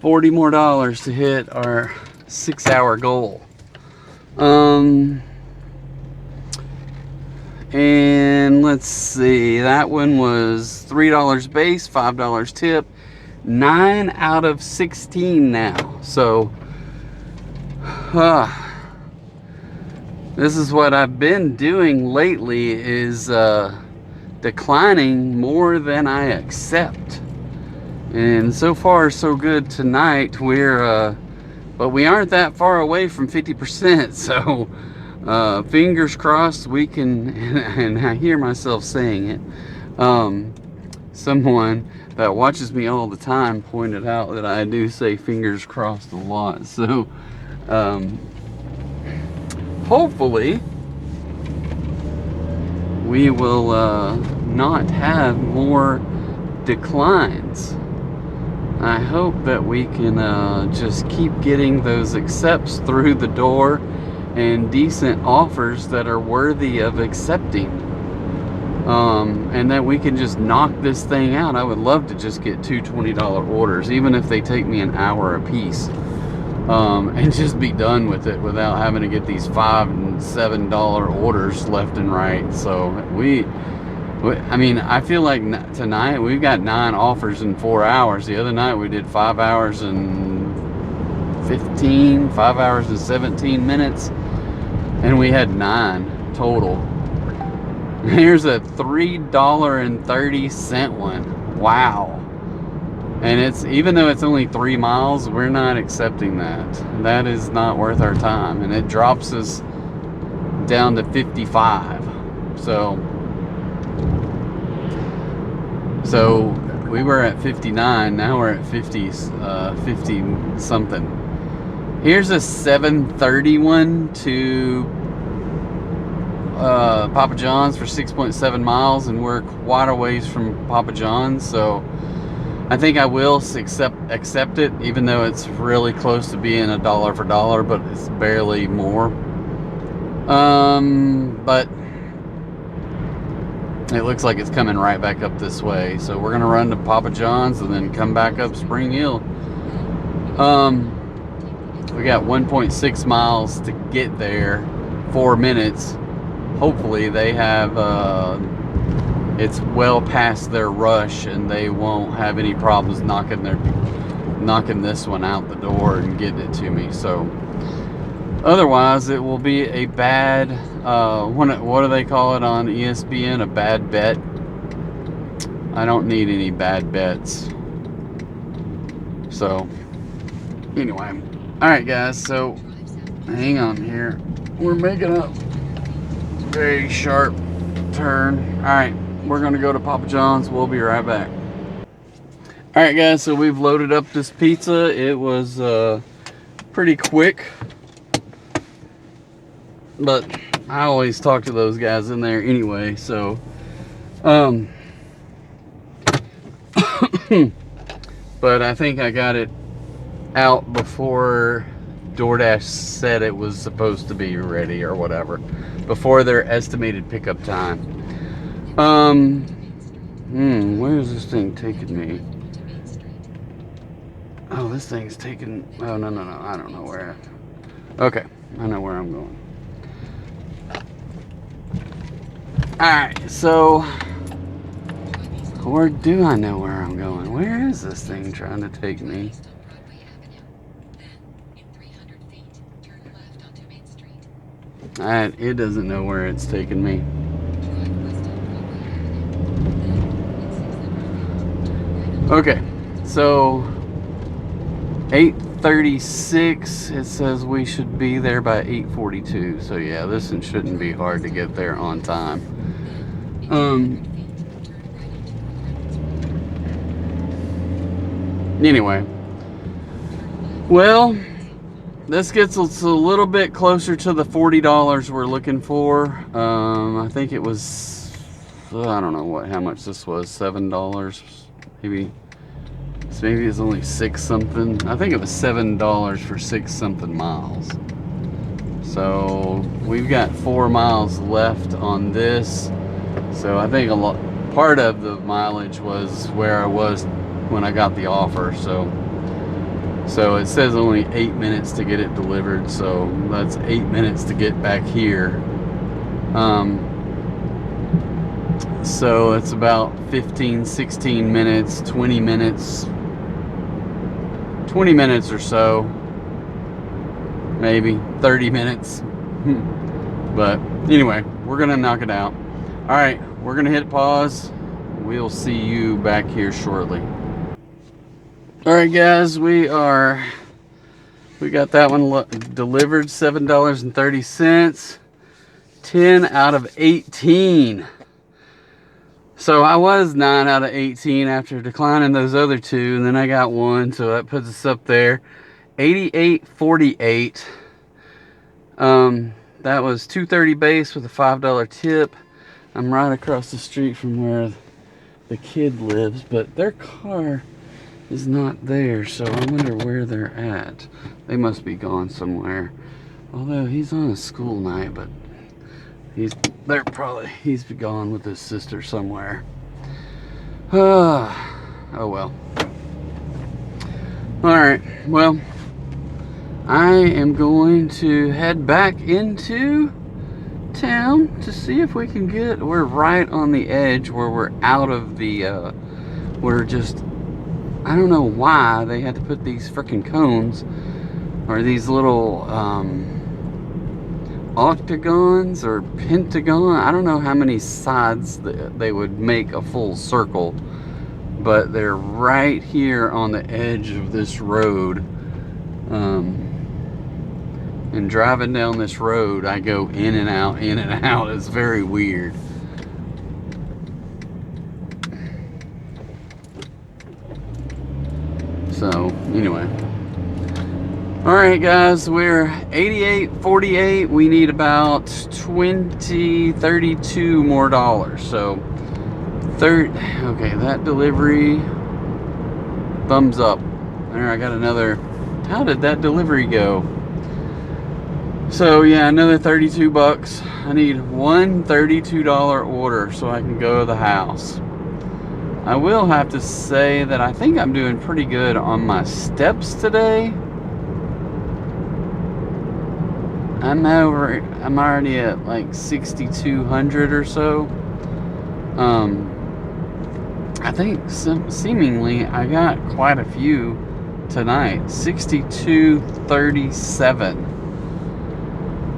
$40 more to hit our 6-hour goal. And let's see, that one was $3 base, $5 tip, 9 out of 16 now. So this is what I've been doing lately, is declining more than I accept. And so far so good tonight. But we aren't that far away from 50%, so fingers crossed we can, and I hear myself saying it. Someone that watches me all the time pointed out that I do say fingers crossed a lot. So hopefully we will not have more declines. I hope that we can just keep getting those accepts through the door and decent offers that are worthy of accepting. and that we can just knock this thing out. I would love to just get two $20 orders, even if they take me an hour a piece, and just be done with it without having to get these $5 and $7 orders left and right. So I mean, I feel like tonight we've got 9 offers in 4 hours. The other night we did 5 hours and 5 hours and 17 minutes, and we had 9 total. Here's a $3.30 one. Wow. And it's, even though it's only 3 miles, we're not accepting that. That is not worth our time. And it drops us down to 55. So we were at 59, now we're at 50 something. Here's a 7:30 one to Papa John's for 6.7 miles, and we're quite a ways from Papa John's, so I think I will accept it, even though it's really close to being a dollar for dollar, but it's barely more. But it looks like it's coming right back up this way, so we're gonna run to Papa John's and then come back up Spring Hill. We got 1.6 miles to get there, 4 minutes. Hopefully they have, it's well past their rush and they won't have any problems knocking this one out the door and getting it to me. So otherwise it will be a bad, what do they call it on ESPN? A bad bet. I don't need any bad bets. So anyway, all right guys, so hang on here. We're making a very sharp turn. All right, we're gonna go to Papa John's. We'll be right back. All right guys, so we've loaded up this pizza. It was pretty quick, but I always talk to those guys in there anyway, so but I think I got it out before DoorDash said it was supposed to be ready or whatever, before their estimated pickup time. Where is this thing taking me? Oh, this thing's taking, oh, no, I don't know where. Okay, I know where I'm going. Alright, so, or do I know where I'm going? Where is this thing trying to take me? It doesn't know where it's taking me. Okay, so 8:36, it says we should be there by 8:42. So yeah, this one shouldn't be hard to get there on time. Anyway, well, this gets us a little bit closer to the $40 we're looking for. I think it was, I don't know how much this was, $7, maybe. So maybe it's only 6 something. I think it was $7 for 6 something miles. So we've got 4 miles left on this. So I think part of the mileage was where I was when I got the offer. So it says only 8 minutes to get it delivered, so that's 8 minutes to get back here. So it's about 15, 16 minutes, 20 minutes or so, maybe 30 minutes. But anyway, we're gonna knock it out. All right, we're gonna hit pause. We'll see you back here shortly. All right guys, we got that one delivered, $7.30, 10 out of 18. So I was 9 out of 18 after declining those other 2, and then I got 1, so that puts us up there, 88.48. That was $2.30 base with a $5 tip. I'm right across the street from where the kid lives, but their car is not there, so I wonder where they're at. They must be gone somewhere. Although he's on a school night, but He's gone with his sister somewhere. Oh well. Alright, well, I am going to head back into town to see if we can we're right on the edge where we're out of the, we're just, I don't know why they had to put these freaking cones, or these little, octagons or pentagon. I don't know how many sides they would make a full circle, but they're right here on the edge of this road. And driving down this road, I go in and out, in and out. It's very weird. So anyway, all right guys, we're 88.48. We need about 32 more dollars. So okay, that delivery, thumbs up. There, I got another. How did that delivery go? So yeah, another 32 bucks. I need one $32 order so I can go to the house. I will have to say that I think I'm doing pretty good on my steps today. I'm already at like 6,200 or so. I think seemingly I got quite a few tonight. 6,237.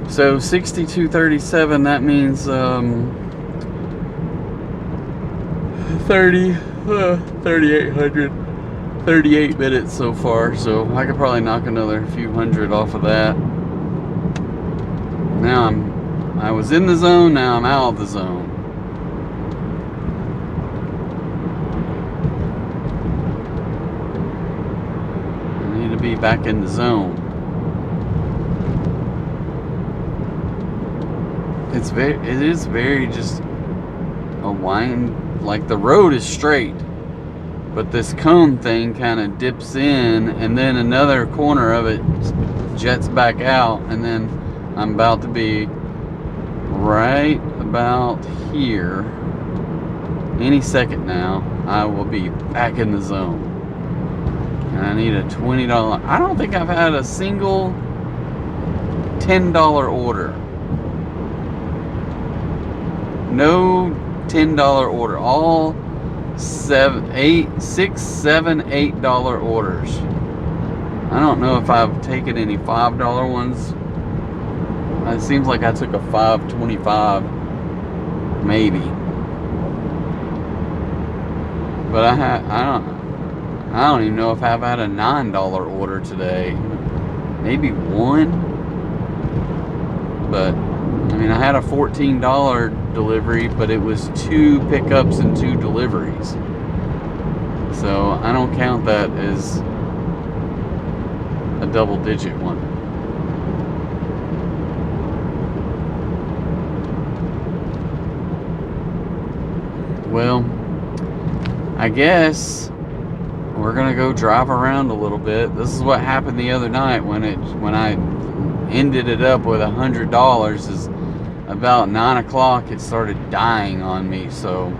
So 6,237, that means 3,800, 38 minutes so far. So I could probably knock another few hundred off of that. Now I was in the zone, now I'm out of the zone. I need to be back in the zone. It is very just a wind, like the road is straight, but this cone thing kind of dips in, and then another corner of it jets back out, and then I'm about to be right about here. Any second now, I will be back in the zone. And I need a $20. I don't think I've had a single $10 order. No $10 order. All $6, $7, $8 orders. I don't know if I've taken any $5 ones. It seems like I took a $5.25, maybe. But I don't even know if I've had a $9 order today. Maybe one. But I mean, I had a $14 delivery, but it was 2 pickups and 2 deliveries. So I don't count that as a double-digit one. Well, I guess we're gonna go drive around a little bit. This is what happened the other night when I ended it up with $100. Is about 9 o'clock it started dying on me, so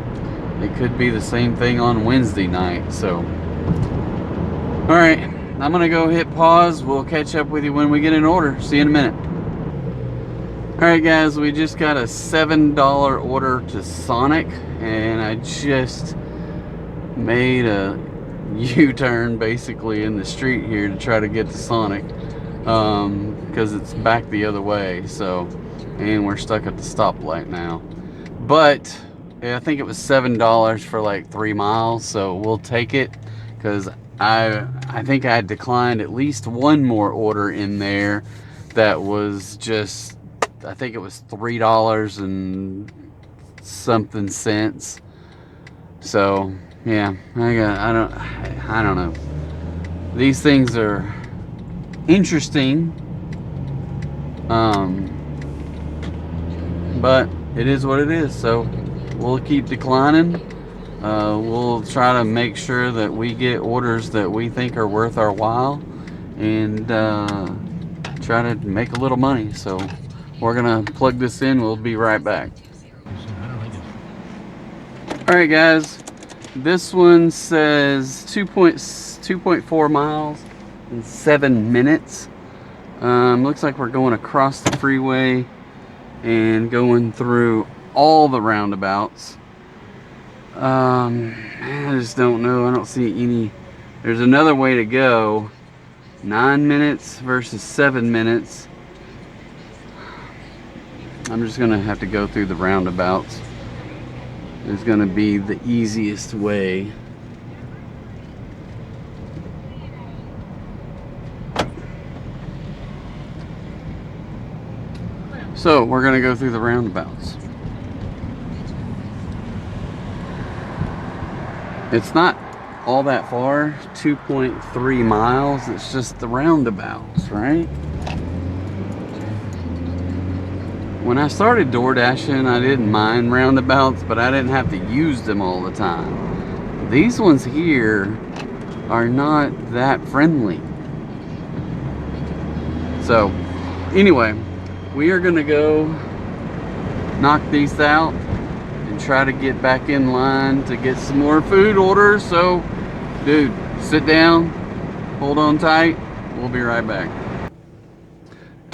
it could be the same thing on Wednesday night. So all right, I'm gonna go hit pause. We'll catch up with you when we get an order. See you in a minute. All right guys, we just got a $7 order to Sonic, and I just made a U-turn basically in the street here to try to get to Sonic, because it's back the other way. So, and we're stuck at the stoplight now. But yeah, I think it was $7 for like 3 miles, so we'll take it, because I think I declined at least one more order in there that was just, I think it was $3 and something cents. So yeah, I don't know. These things are interesting, but it is what it is. So we'll keep declining. We'll try to make sure that we get orders that we think are worth our while, and try to make a little money. So we're gonna plug this in. We'll be right back. All right, guys. This one says 2.4 miles in 7 minutes. Looks like we're going across the freeway and going through all the roundabouts. I just don't know. I don't see any. There's another way to go. 9 minutes versus 7 minutes. I'm just gonna have to go through the roundabouts. It's gonna be the easiest way. So we're gonna go through the roundabouts. It's not all that far, 2.3 miles. It's just the roundabouts, right? When I started DoorDashing, I didn't mind roundabouts, but I didn't have to use them all the time. These ones here are not that friendly. So, anyway, we are gonna go knock these out and try to get back in line to get some more food orders. So, dude, sit down, hold on tight, we'll be right back.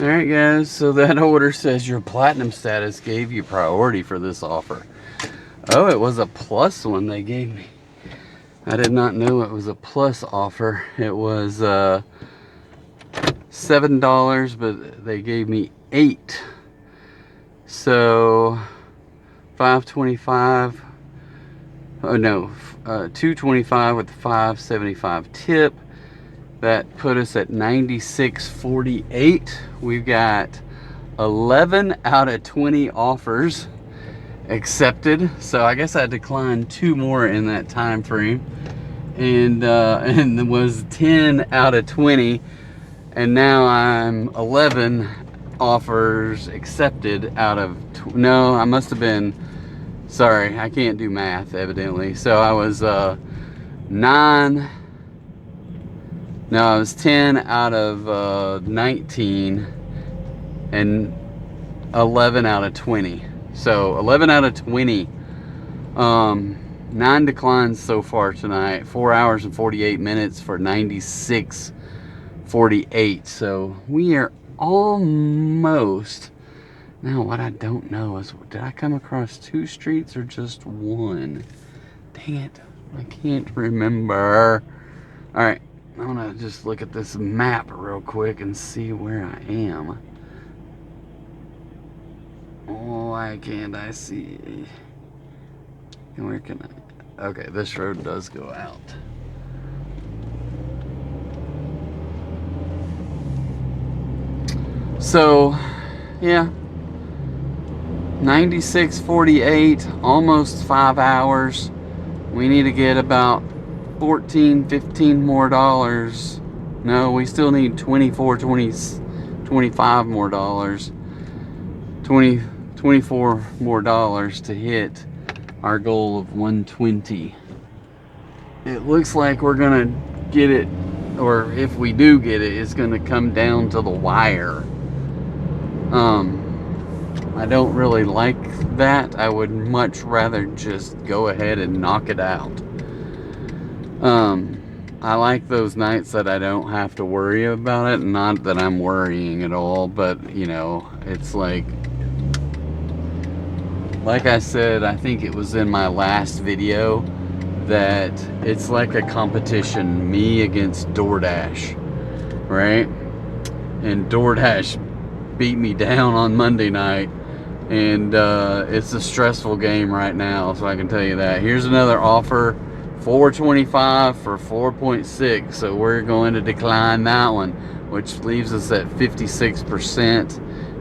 All right, guys, so that order says your platinum status gave you priority for this offer. Oh, it was a plus one they gave me. I did not know it was a plus offer. It was $7, but they gave me 8. So $5.25. Oh no, $2.25 with the $5.75 tip. That put us at $96.48. We've got 11 out of 20 offers accepted. So I guess I declined 2 more in that time frame, and it was 10 out of 20. And now I'm 11 offers accepted out of no, I must have been, sorry, I can't do math evidently. So I was 10 out of 19 and 11 out of 20. So 11 out of 20. 9 declines so far tonight. 4 hours and 48 minutes for 96.48. So we are almost. Now what I don't know is, did I come across 2 streets or just 1? Dang it, I can't remember. All right, I'm gonna just look at this map real quick and see where I am. Why can't I see? Where can I? Okay, this road does go out. So, yeah, 96.48, almost 5 hours. We need to get about 15 more dollars. No, we still need 25 more dollars. 24 more dollars to hit our goal of 120. It looks like we're gonna get it, or if we do get it, it's gonna come down to the wire. I don't really like that. I would much rather just go ahead and knock it out. I like those nights that I don't have to worry about it. Not that I'm worrying at all, but you know, it's like I said, I think it was in my last video, that it's like a competition, me against DoorDash, right? And DoorDash beat me down on Monday night, and it's a stressful game right now, so I can tell you that. Here's another offer, $4.25 for 4.6, so we're going to decline that one, which leaves us at 56%.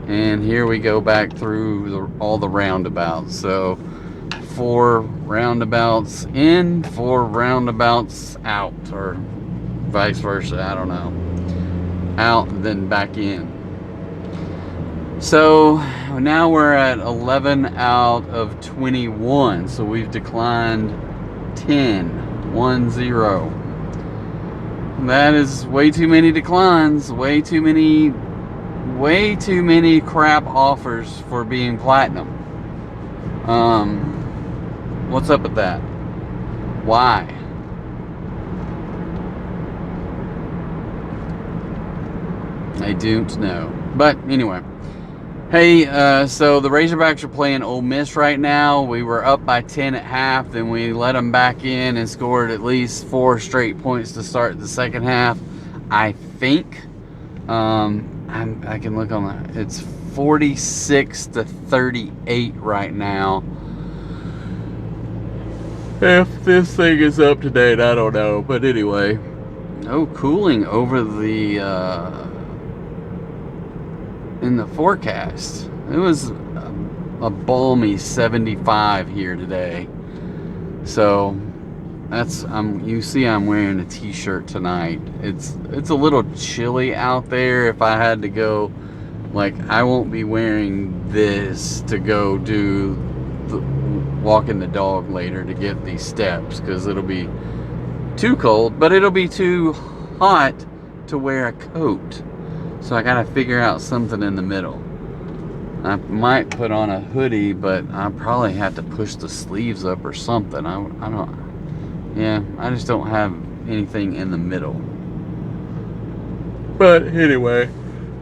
And here we go back through all the roundabouts. So 4 roundabouts in, 4 roundabouts out, or vice versa, I don't know. Out and then back in. So now we're at 11 out of 21. So we've declined 10. That is way too many declines, way too many way too many crap offers for being platinum. What's up with that? Why? I don't know. But anyway. Hey, so the Razorbacks are playing Ole Miss right now. We were up by 10 at half, then we let them back in and scored at least 4 straight points to start the second half, I think. I can look on that. It's 46-38 right now. If this thing is up to date, I don't know. But anyway, no cooling over the in the forecast. It was a balmy 75 here today. So that's you see I'm wearing a t-shirt tonight. It's a little chilly out there. If I had to go, like, I won't be wearing this to go do walking the dog later to get these steps, because it'll be too cold, but it'll be too hot to wear a coat. So I gotta figure out something in the middle. I might put on a hoodie, but I probably have to push the sleeves up or something. I just don't have anything in the middle. But anyway,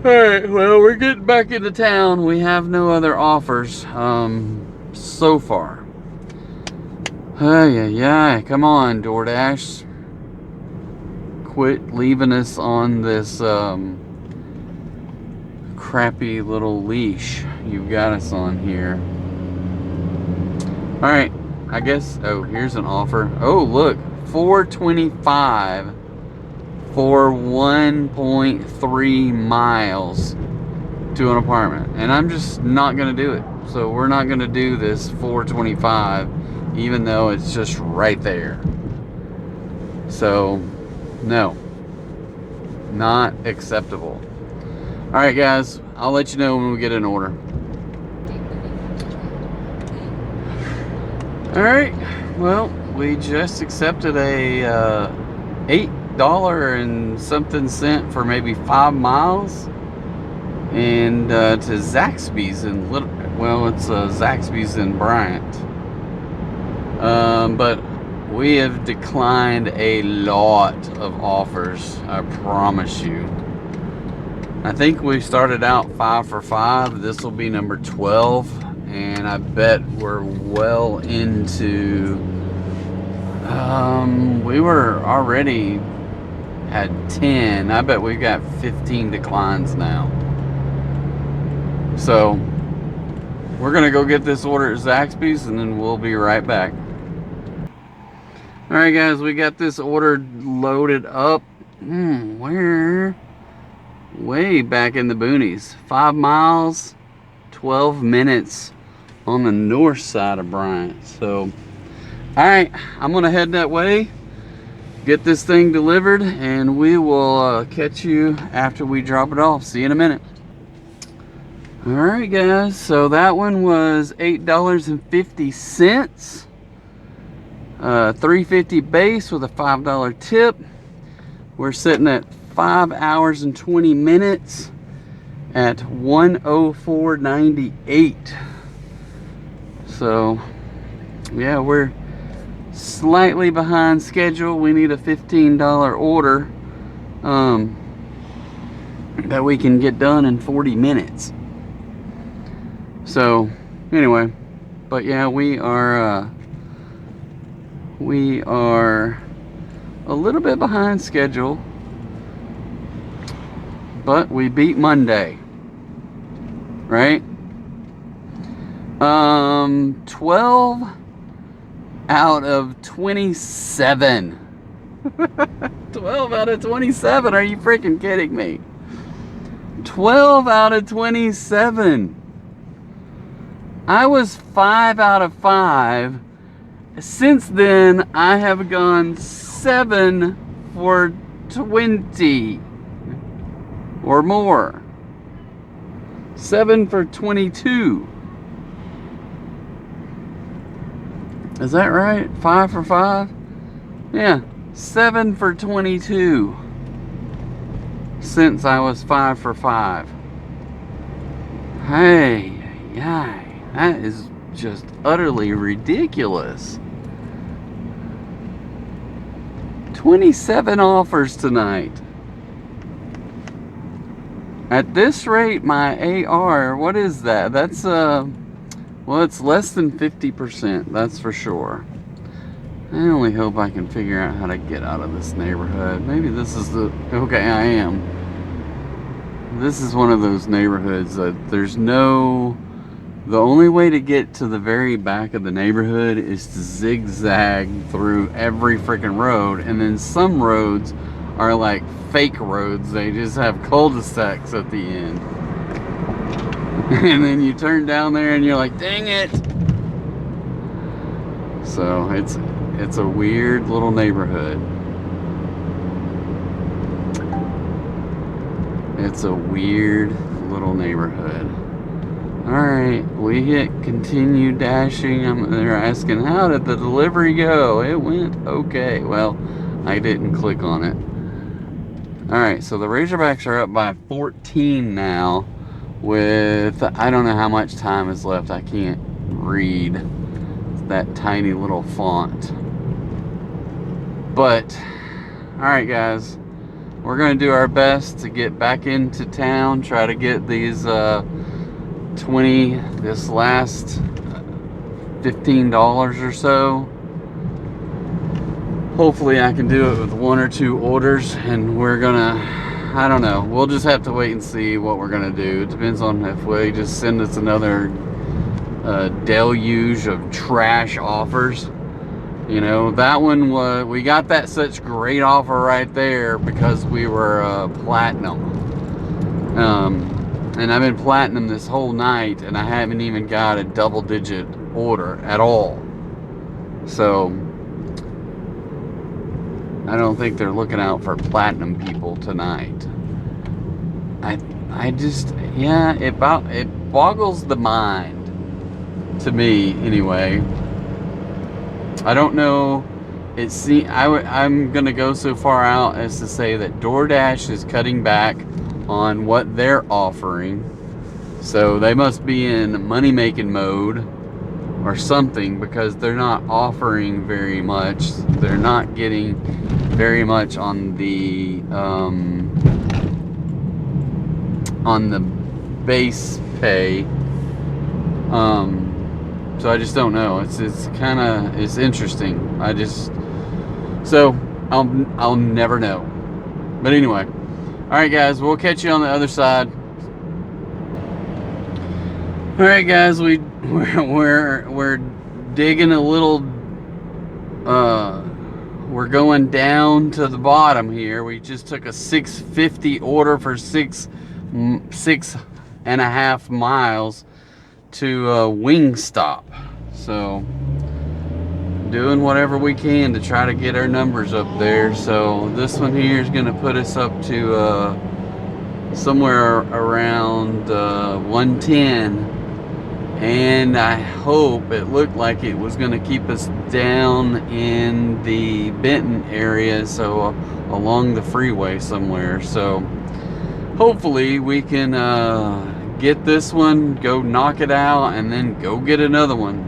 alright, well, we're getting back into town. We have no other offers so far. Yeah, come on, DoorDash. Quit leaving us on this crappy little leash you've got us on here. Alright, I guess, oh, here's an offer. Oh, look, $4.25 for 1.3 miles to an apartment. And I'm just not going to do it. So we're not going to do this $4.25, even though it's just right there. So, no. Not acceptable. Alright guys, I'll let you know when we get an order. Alright, well, we just accepted a $8 and something cent for maybe 5 miles. And to Zachby's in it's Zachby's in Bryant. But we have declined a lot of offers, I promise you. I think we started out 5 for 5. This will be number 12, and I bet we're well into. We were already had 10. I bet we've got 15 declines now. So we're gonna go get this order at Zachby's, and then we'll be right back. All right, guys, we got this order loaded up. Where? Way back in the boonies. 5 miles, 12 minutes on the north side of Bryant. So, alright, I'm gonna head that way, get this thing delivered, and we will catch you after we drop it off. See you in a minute. Alright guys, so that one was $8.50. $3.50 base with a $5 tip. We're sitting at 5 hours and 20 minutes at 104.98. So yeah, we're slightly behind schedule. We need a $15 order that we can get done in 40 minutes. So anyway, but yeah, we are a little bit behind schedule. But we beat Monday, right? 12 out of 27. 12 out of 27. Are you freaking kidding me? 12 out of 27. I was 5 out of 5. Since then, I have gone 7 for 20. Or more. 7 for 22. Is that right? 5 for 5? Yeah. 7 for 22. Since I was 5 for 5. Hey, yeah, that is just utterly ridiculous. 27 offers tonight. At this rate, my AR, what is that? That's, well, it's less than 50%, that's for sure. I only hope I can figure out how to get out of this neighborhood. Maybe this is the, okay, I am. This is one of those neighborhoods that there's no, the only way to get to the very back of the neighborhood is to zigzag through every freaking road, and then some roads are like fake roads. They just have cul-de-sacs at the end. And then you turn down there and you're like, dang it. So it's a weird little neighborhood. It's a weird little neighborhood. Alright, we hit continue dashing. They're asking, how did the delivery go? It went okay. Well, I didn't click on it. Alright, so the Razorbacks are up by 14 now with, I don't know how much time is left. I can't read that tiny little font. But, alright guys, we're going to do our best to get back into town, try to get these this last $15 or so. Hopefully I can do it with 1 or 2 orders, and we're gonna, I don't know, we'll just have to wait and see what we're gonna do. It depends on if they just send us another deluge of trash offers. You know, that one was, we got that such great offer right there because we were platinum. And I've been platinum this whole night, and I haven't even got a double-digit order at all. So I don't think they're looking out for platinum people tonight. I just, yeah, it boggles the mind to me anyway. I don't know. I'm gonna go so far out as to say that DoorDash is cutting back on what they're offering, so they must be in money-making mode or something, because they're not offering very much. They're not getting very much on the base pay. So I just don't know. It's interesting. So I'll never know. But anyway, all right, guys, we'll catch you on the other side. All right, guys, we're digging a little. We're going down to the bottom here. We just took a 650 order for 6.5 miles to Wingstop. So doing whatever we can to try to get our numbers up there. So this one here is going to put us up to somewhere around 110. And I hope, it looked like it was going to keep us down in the Benton area, so along the freeway somewhere. So hopefully we can get this one, go knock it out, and then go get another one.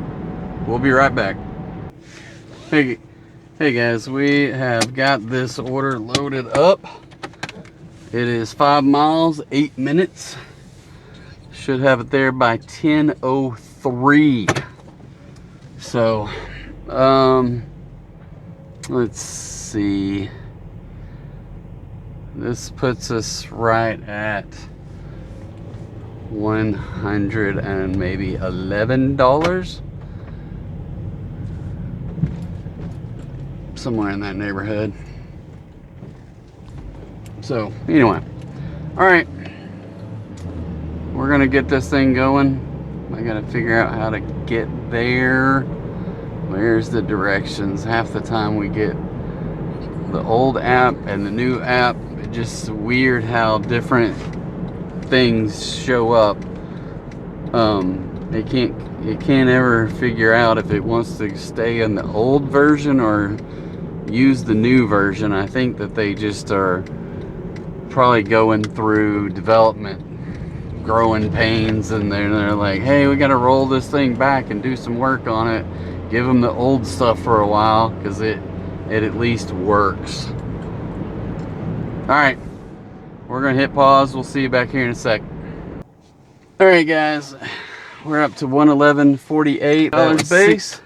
We'll be right back. Hey guys, we have got this order loaded up. It is 5 miles, 8 minutes. Should have it there by 10:03. So, let's see. This puts us right at $100 and maybe $11, somewhere in that neighborhood. So anyway, all right, we're gonna get this thing going. I gotta figure out how to get there. Where's the directions? Half the time we get the old app and the new app. It's just weird how different things show up. It can't ever figure out if it wants to stay in the old version or use the new version. I think that they just are probably going through development growing pains, and they're like, hey, we got to roll this thing back and do some work on it. Give them the old stuff for a while, because it at least works. All right, we're gonna hit pause. We'll see you back here in a sec. All right, guys, we're up to $111.48 base,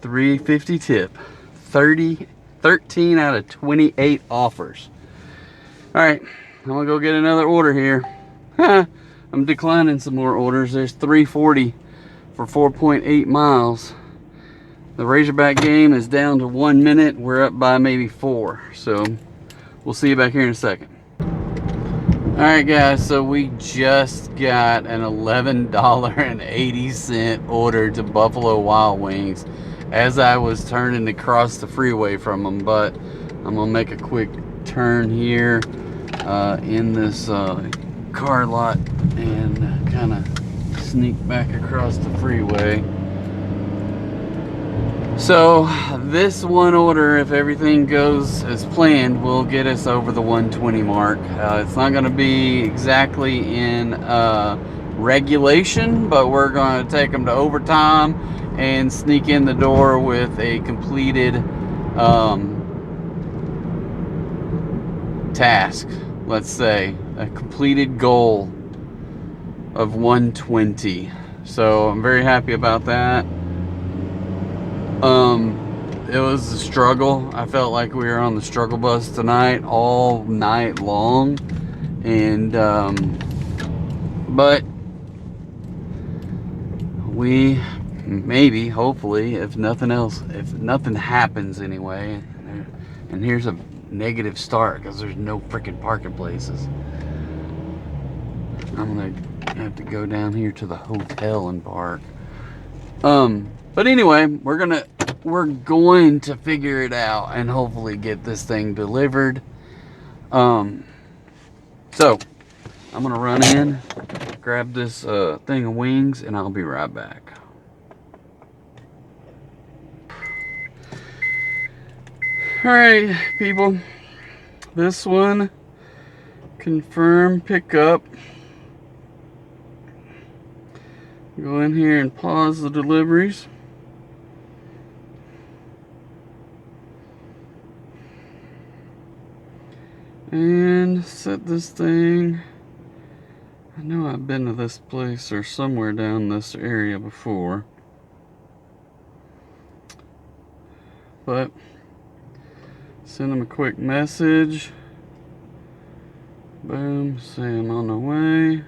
$3.50 tip, 13 out of 28 offers. All right, I'm gonna go get another order here. I'm declining some more orders. There's $3.40 for 4.8 miles. The Razorback game is down to 1 minute. We're up by maybe 4. So we'll see you back here in a second. All right, guys, so we just got an $11.80 order to Buffalo Wild Wings as I was turning across the freeway from them, but I'm gonna make a quick turn here in this car lot and kind of sneak back across the freeway. So this one order, if everything goes as planned, will get us over the 120 mark. It's not going to be exactly in regulation, but we're going to take them to overtime and sneak in the door with a completed task, let's say a completed goal of 120. So I'm very happy about that. It was a struggle. I felt like we were on the struggle bus tonight all night long, and but we maybe, hopefully, if nothing else, if nothing happens anyway, and here's a negative start because there's no freaking parking places. I'm gonna have to go down here to the hotel and park. But anyway, we're going to figure it out and hopefully get this thing delivered. So I'm gonna run in, grab this thing of wings, and I'll be right back. All right, people, this one, confirm pickup. Go in here and pause the deliveries. And set this thing. I know I've been to this place or somewhere down this area before, but send them a quick message. Boom, say I'm on the way.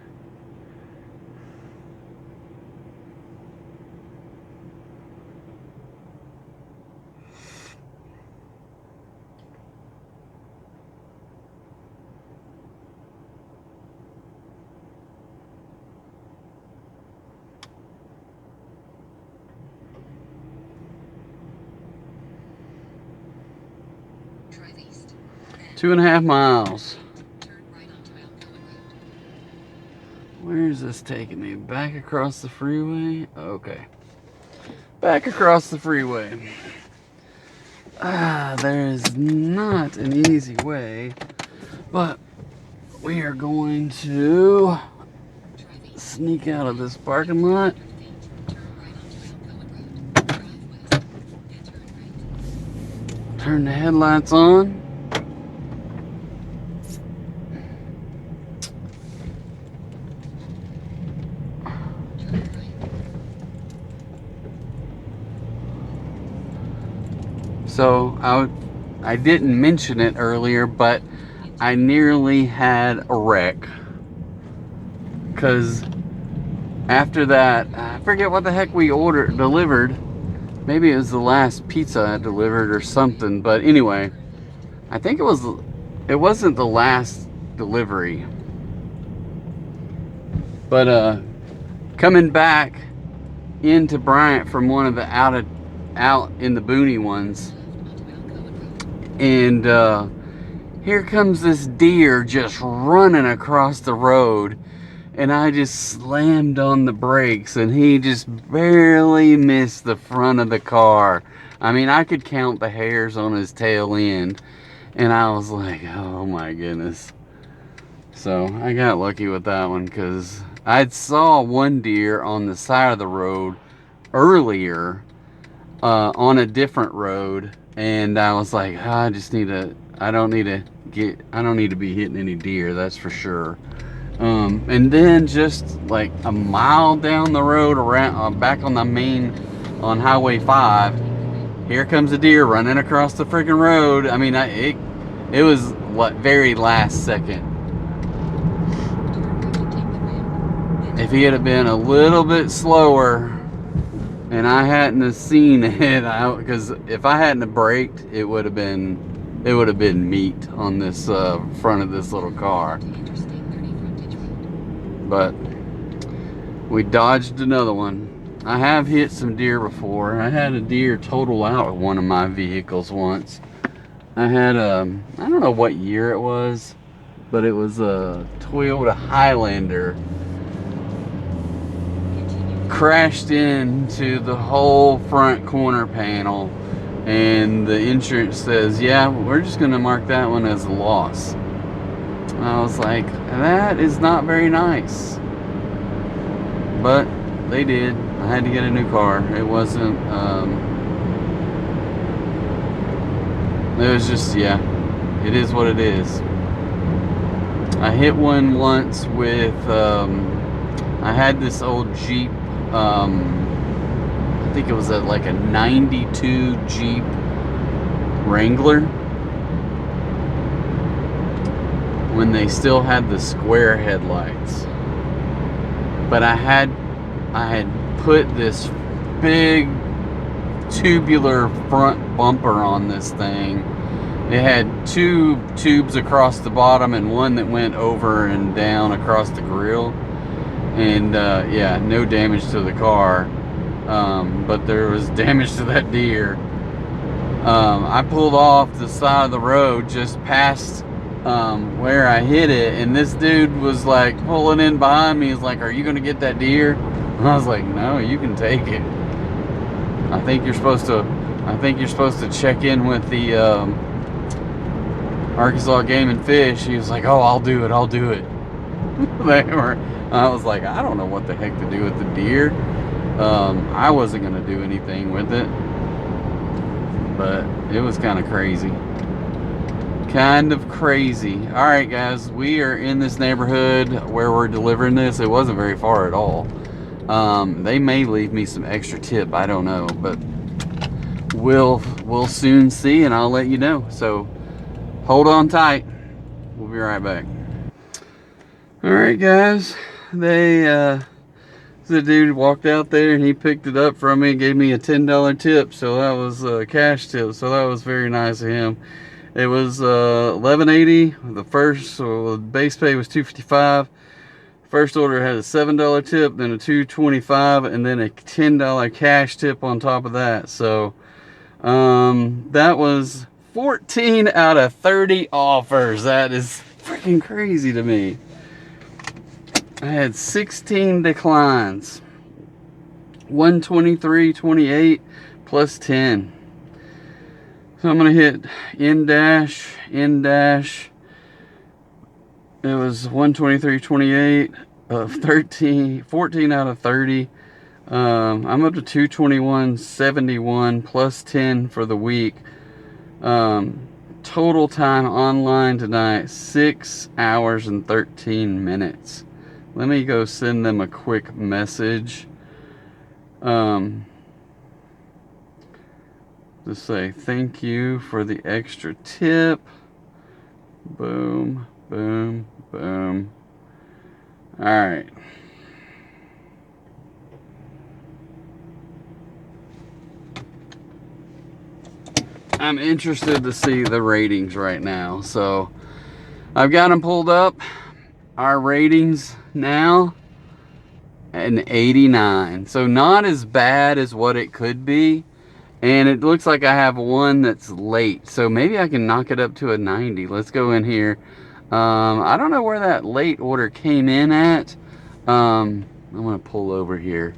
Drive east. 2.5 miles. Where is this taking me? Back across the freeway? Okay. Back across the freeway. There is not an easy way, but we are going to sneak out of this parking lot. Turn the headlights on. So I didn't mention it earlier, but I nearly had a wreck. Because after that, I forget what the heck we delivered. Maybe it was the last pizza I delivered or something. But anyway, I think it wasn't the last delivery. But coming back into Bryant from one of the out in the boony ones, and here comes this deer just running across the road, and I just slammed on the brakes, and he just barely missed the front of the car. I mean, I could count the hairs on his tail end, and I was like, oh my goodness. So I got lucky with that one because I saw one deer on the side of the road earlier on a different road, and I was like, I don't need to be hitting any deer, that's for sure. And then just like a mile down the road around back on on Highway 5, here comes a deer running across the freaking road. I mean, it was what, very last second. If he had been a little bit slower and I hadn't have seen it, because if I hadn't have braked, it would have been meat on this front of this little car. But we dodged another one. I have hit some deer before. I had a deer total out with one of my vehicles once. I had I don't know what year it was, but it was a Toyota Highlander. Crashed into the whole front corner panel, and the insurance says, yeah, we're just gonna mark that one as a loss. I was like, that is not very nice. But they did. I had to get a new car. It wasn't, it was just, yeah, it is what it is. I hit one once with, I had this old Jeep, I think it was like a 92 Jeep Wrangler, when they still had the square headlights. But I had put this big tubular front bumper on this thing. It had two tubes across the bottom and one that went over and down across the grill. And yeah, no damage to the car, but there was damage to that deer. I pulled off the side of the road just past where I hit it, and this dude was like pulling in behind me. He's like, are you gonna get that deer? And I was like, no, you can take it. I think you're supposed to check in with the Arkansas Game and Fish. He was like, oh, I'll do it. I was like, I don't know what the heck to do with the deer. I wasn't gonna do anything with it, but it was kind of crazy. All right, guys, we are in this neighborhood where we're delivering this. It wasn't very far at all. They may leave me some extra tip, I don't know, but we'll soon see, and I'll let you know. So hold on tight. We'll be right back. All right, guys, the dude walked out there and he picked it up from me and gave me a $10 tip. So that was a cash tip. So that was very nice of him. It was $11.80. The first, so the base pay was $2.55. First order had a $7 tip, then a $2.25, and then a $10 cash tip on top of that. So that was 14 out of 30 offers. That is freaking crazy to me. I had 16 declines. 123.28 plus 10. So I'm gonna hit in dash. It was 123.28, 14 out of 30. I'm up to 221.71 plus 10 for the week. Total time online tonight, 6 hours and 13 minutes. Let me go send them a quick message. Just say thank you for the extra tip. Boom, boom, boom. All right. I'm interested to see the ratings right now. So I've got them pulled up. Our ratings now, an 89. So not as bad as what it could be. And it looks like I have one that's late. So maybe I can knock it up to a 90. Let's go in here. I don't know where that late order came in at. I'm going to pull over here.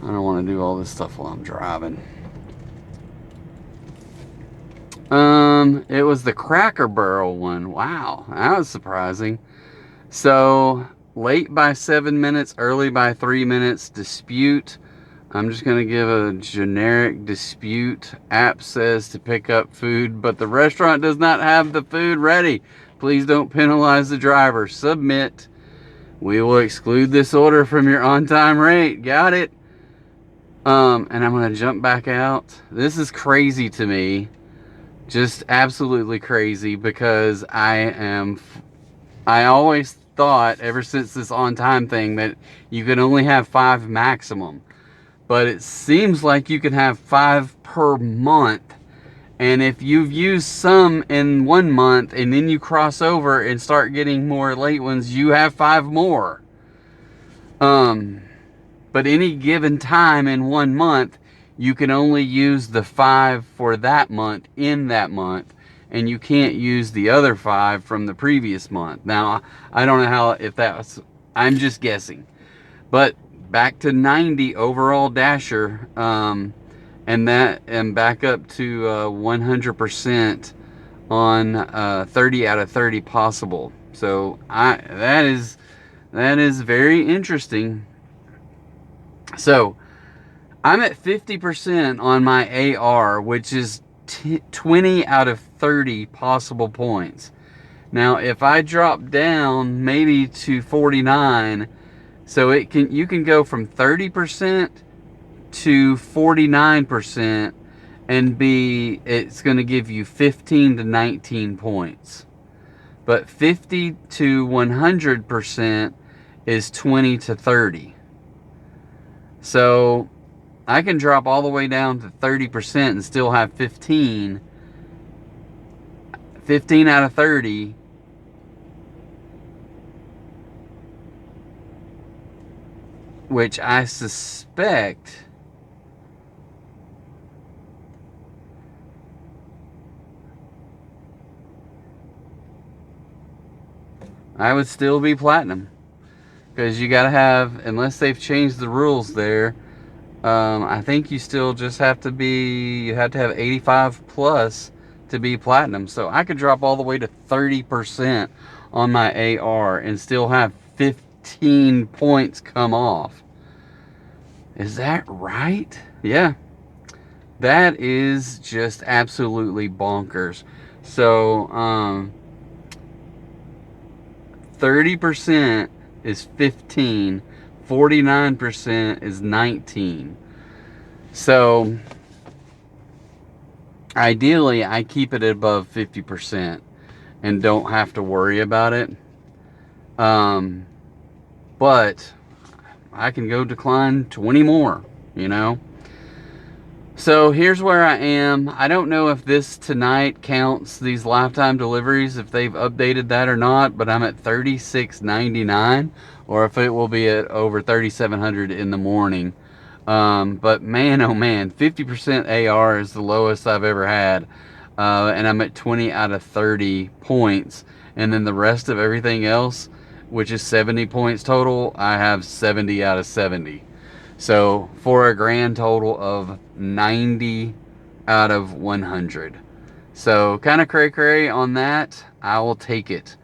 I don't want to do all this stuff while I'm driving. It was the Cracker Barrel one. Wow, that was surprising. So, late by 7 minutes, early by 3 minutes, dispute. I'm just going to give a generic dispute. App says to pick up food, but the restaurant does not have the food ready. Please don't penalize the driver. Submit. We will exclude this order from your on-time rate. Got it. And I'm going to jump back out. This is crazy to me. Just absolutely crazy, because I always thought, ever since this on-time thing, that you can only have 5 maximum. But it seems like you can have 5 per month. And if you've used some in 1 month and then you cross over and start getting more late ones, you have 5 more. But any given time in 1 month, you can only use the 5 for that month in that month, and you can't use the other 5 from the previous month. Now, I don't know how, if that's, I'm just guessing. But back to 90 overall dasher, and back up to 100% on 30 out of 30 possible. So that is very interesting. So I'm at 50% on my AR, which is 20 out of 30 possible points. Now, if I drop down maybe to 49, so you can go from 30% to 49%, and it's going to give you 15 to 19 points. But 50 to 100% is 20 to 30. So I can drop all the way down to 30% and still have 15 out of 30. Which I suspect I would still be platinum. Because you got to have, unless they've changed the rules there, I think you still just have to you have to have 85 plus to be platinum. So I could drop all the way to 30% on my AR and still have 15 points come off. Is that right? Yeah. That is just absolutely bonkers. So, 30% is 15, 49% is 19. So ideally I keep it above 50% and don't have to worry about it. But I can go decline 20 more, you know. So here's where I am. I don't know if this tonight counts these lifetime deliveries, if they've updated that or not, but I'm at $36.99, or if it will be at over $3,700 in the morning. But man, oh man, 50% AR is the lowest I've ever had. And I'm at 20 out of 30 points. And then the rest of everything else, which is 70 points total, I have 70 out of 70. So for a grand total of 90 out of 100. So kind of cray-cray on that. I will take it.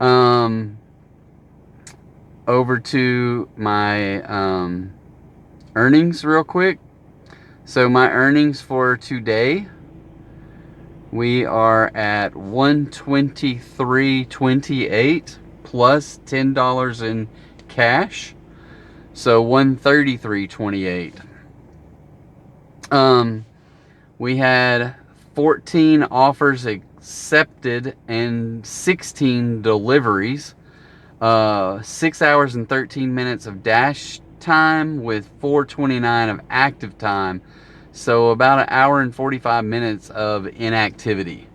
Over to my earnings real quick. So my earnings for today, we are at $123.28 plus $10 in cash. So $133.28. We had 14 offers accepted and 16 deliveries. 6 hours and 13 minutes of dash time with 4:29 of active time. So about an hour and 45 minutes of inactivity.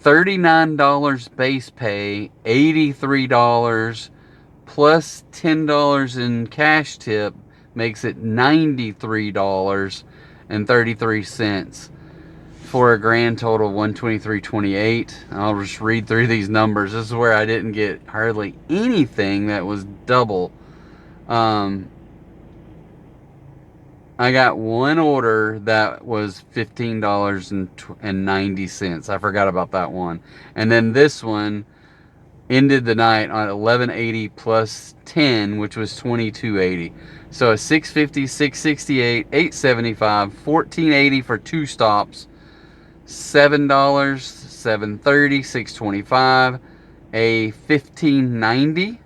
$39 base pay, $83 plus $10 in cash tip makes it $93.33 for a grand total of $123.28. I'll just read through these numbers. This is where I didn't get hardly anything that was double. I got one order that was $15.90. I forgot about that one. And then this one ended the night on 1180 plus 10, which was 2280. So a 650, 668, 875, 1480 for 2 stops, $7, 730, 625, a 1590.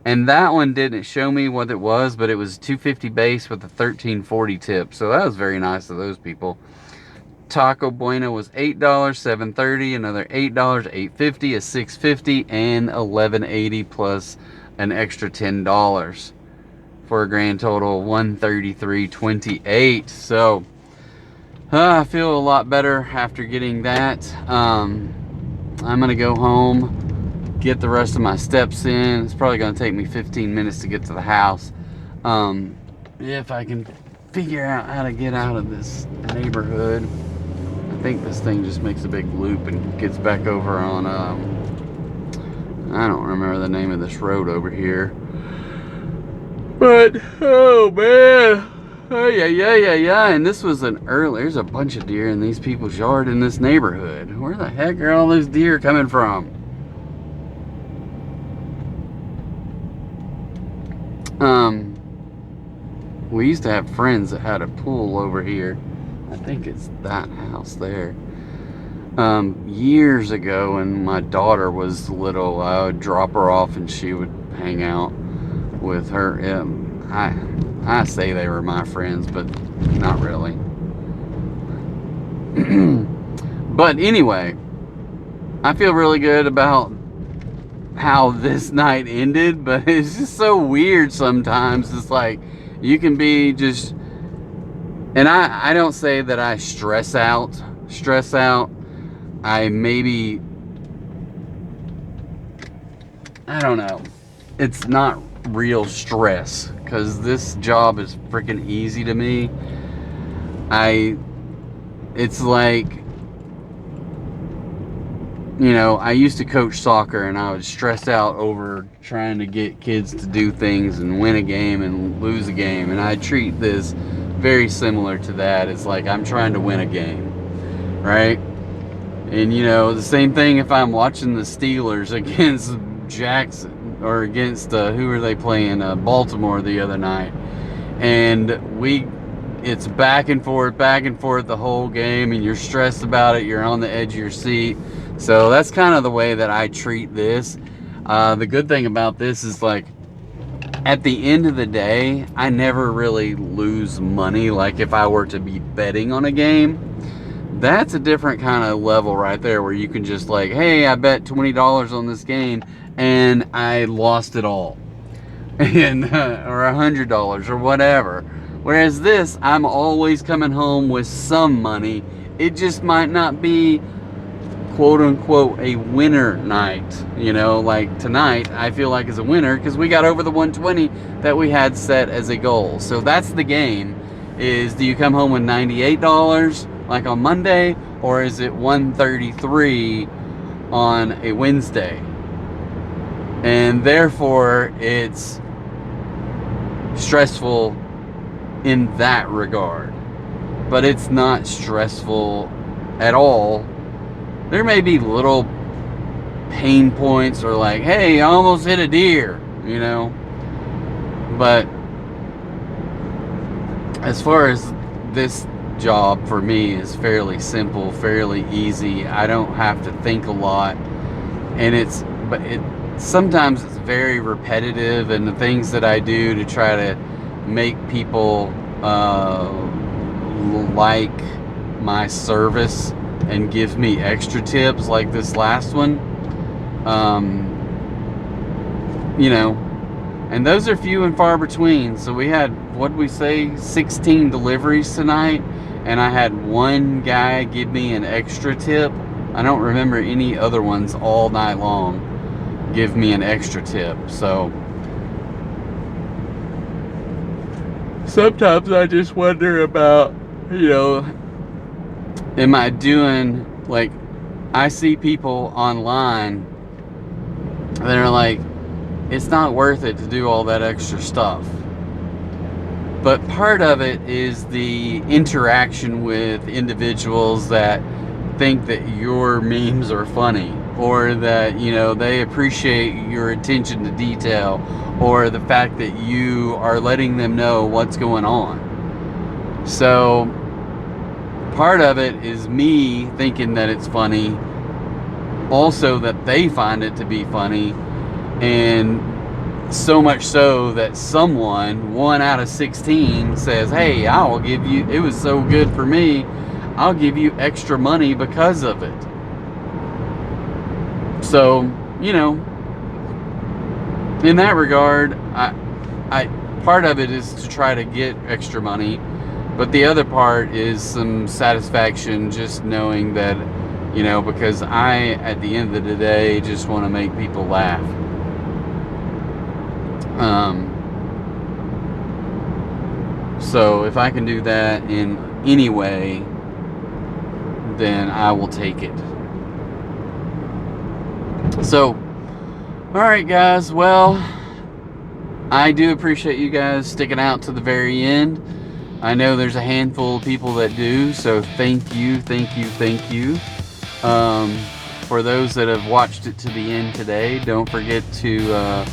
And that one didn't show me what it was, but it was 250 base with a 1340 tip. So that was very nice of those people. Taco Bueno was $8, 730, another $8, 850, a 650, and 1180 plus an extra $10 for a grand total of 133.28. So I feel a lot better after getting that. I'm gonna go home, get the rest of my steps in. It's probably gonna take me 15 minutes to get to the house. If I can figure out how to get out of this neighborhood. I think this thing just makes a big loop and gets back over on, I don't remember the name of this road over here. But, oh man. Oh, yeah. And this was there's a bunch of deer in these people's yard in this neighborhood. Where the heck are all those deer coming from? We used to have friends that had a pool over here. I think it's that house there. Years ago when my daughter was little, I would drop her off and she would hang out with her. I say they were my friends, but not really. But anyway, I feel really good about how this night ended, but it's just so weird sometimes. It's like you can be just, and I don't say that I stress out. I maybe, I don't know. It's not real stress because this job is freaking easy to me. It's like, you know, I used to coach soccer and I would stress out over trying to get kids to do things and win a game and lose a game. And I treat this very similar to that. It's like I'm trying to win a game, right? And, you know, the same thing if I'm watching the Steelers against Jackson or against, who were they playing? Baltimore the other night. And it's back and forth the whole game and you're stressed about it. You're on the edge of your seat. So that's kind of the way that I treat this. The good thing about this is, like, at the end of the day, I never really lose money. Like if I were to be betting on a game, that's a different kind of level right there where you can just like, hey, I bet $20 on this game and I lost it all. And or $100 or whatever. Whereas this, I'm always coming home with some money. It just might not be quote unquote a winner night, you know, like tonight I feel like is a winner because we got over the 120 that we had set as a goal. So that's the game, is do you come home with $98 like on Monday, or is it 133 on a Wednesday? And therefore it's stressful in that regard, but it's not stressful at all. There may be little pain points or like, hey, I almost hit a deer, you know. But as far as this job for me is fairly simple, fairly easy. I don't have to think a lot. And sometimes it's very repetitive, and the things that I do to try to make people like my service and give me extra tips, like this last one, you know, and those are few and far between. So we had, what'd we say, 16 deliveries tonight, and I had one guy give me an extra tip. I don't remember any other ones all night long give me an extra tip. So sometimes I just wonder about, you know, am I doing, like, I see people online that are like, it's not worth it to do all that extra stuff. But part of it is the interaction with individuals that think that your memes are funny, or that, you know, they appreciate your attention to detail, or the fact that you are letting them know what's going on. So part of it is me thinking that it's funny, also that they find it to be funny, and so much so that someone, 1 out of 16, says, hey, I will give you, it was so good for me, I'll give you extra money because of it. So, you know, in that regard, I part of it is to try to get extra money, but the other part is some satisfaction just knowing that, you know, because I, at the end of the day, just want to make people laugh. So if I can do that in any way, then I will take it. So, alright guys, well, I do appreciate you guys sticking out to the very end. I know there's a handful of people that do, so thank you. For those that have watched it to the end today, don't forget to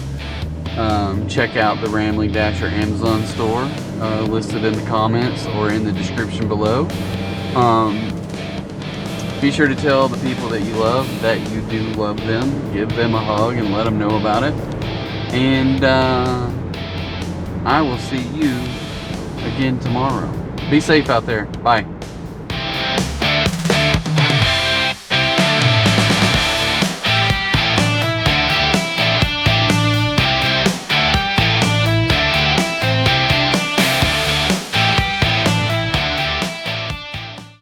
check out the Rambling Dasher Amazon store, listed in the comments or in the description below. Be sure to tell the people that you love that you do love them. Give them a hug and let them know about it. And I will see you again tomorrow. Be safe out there. Bye.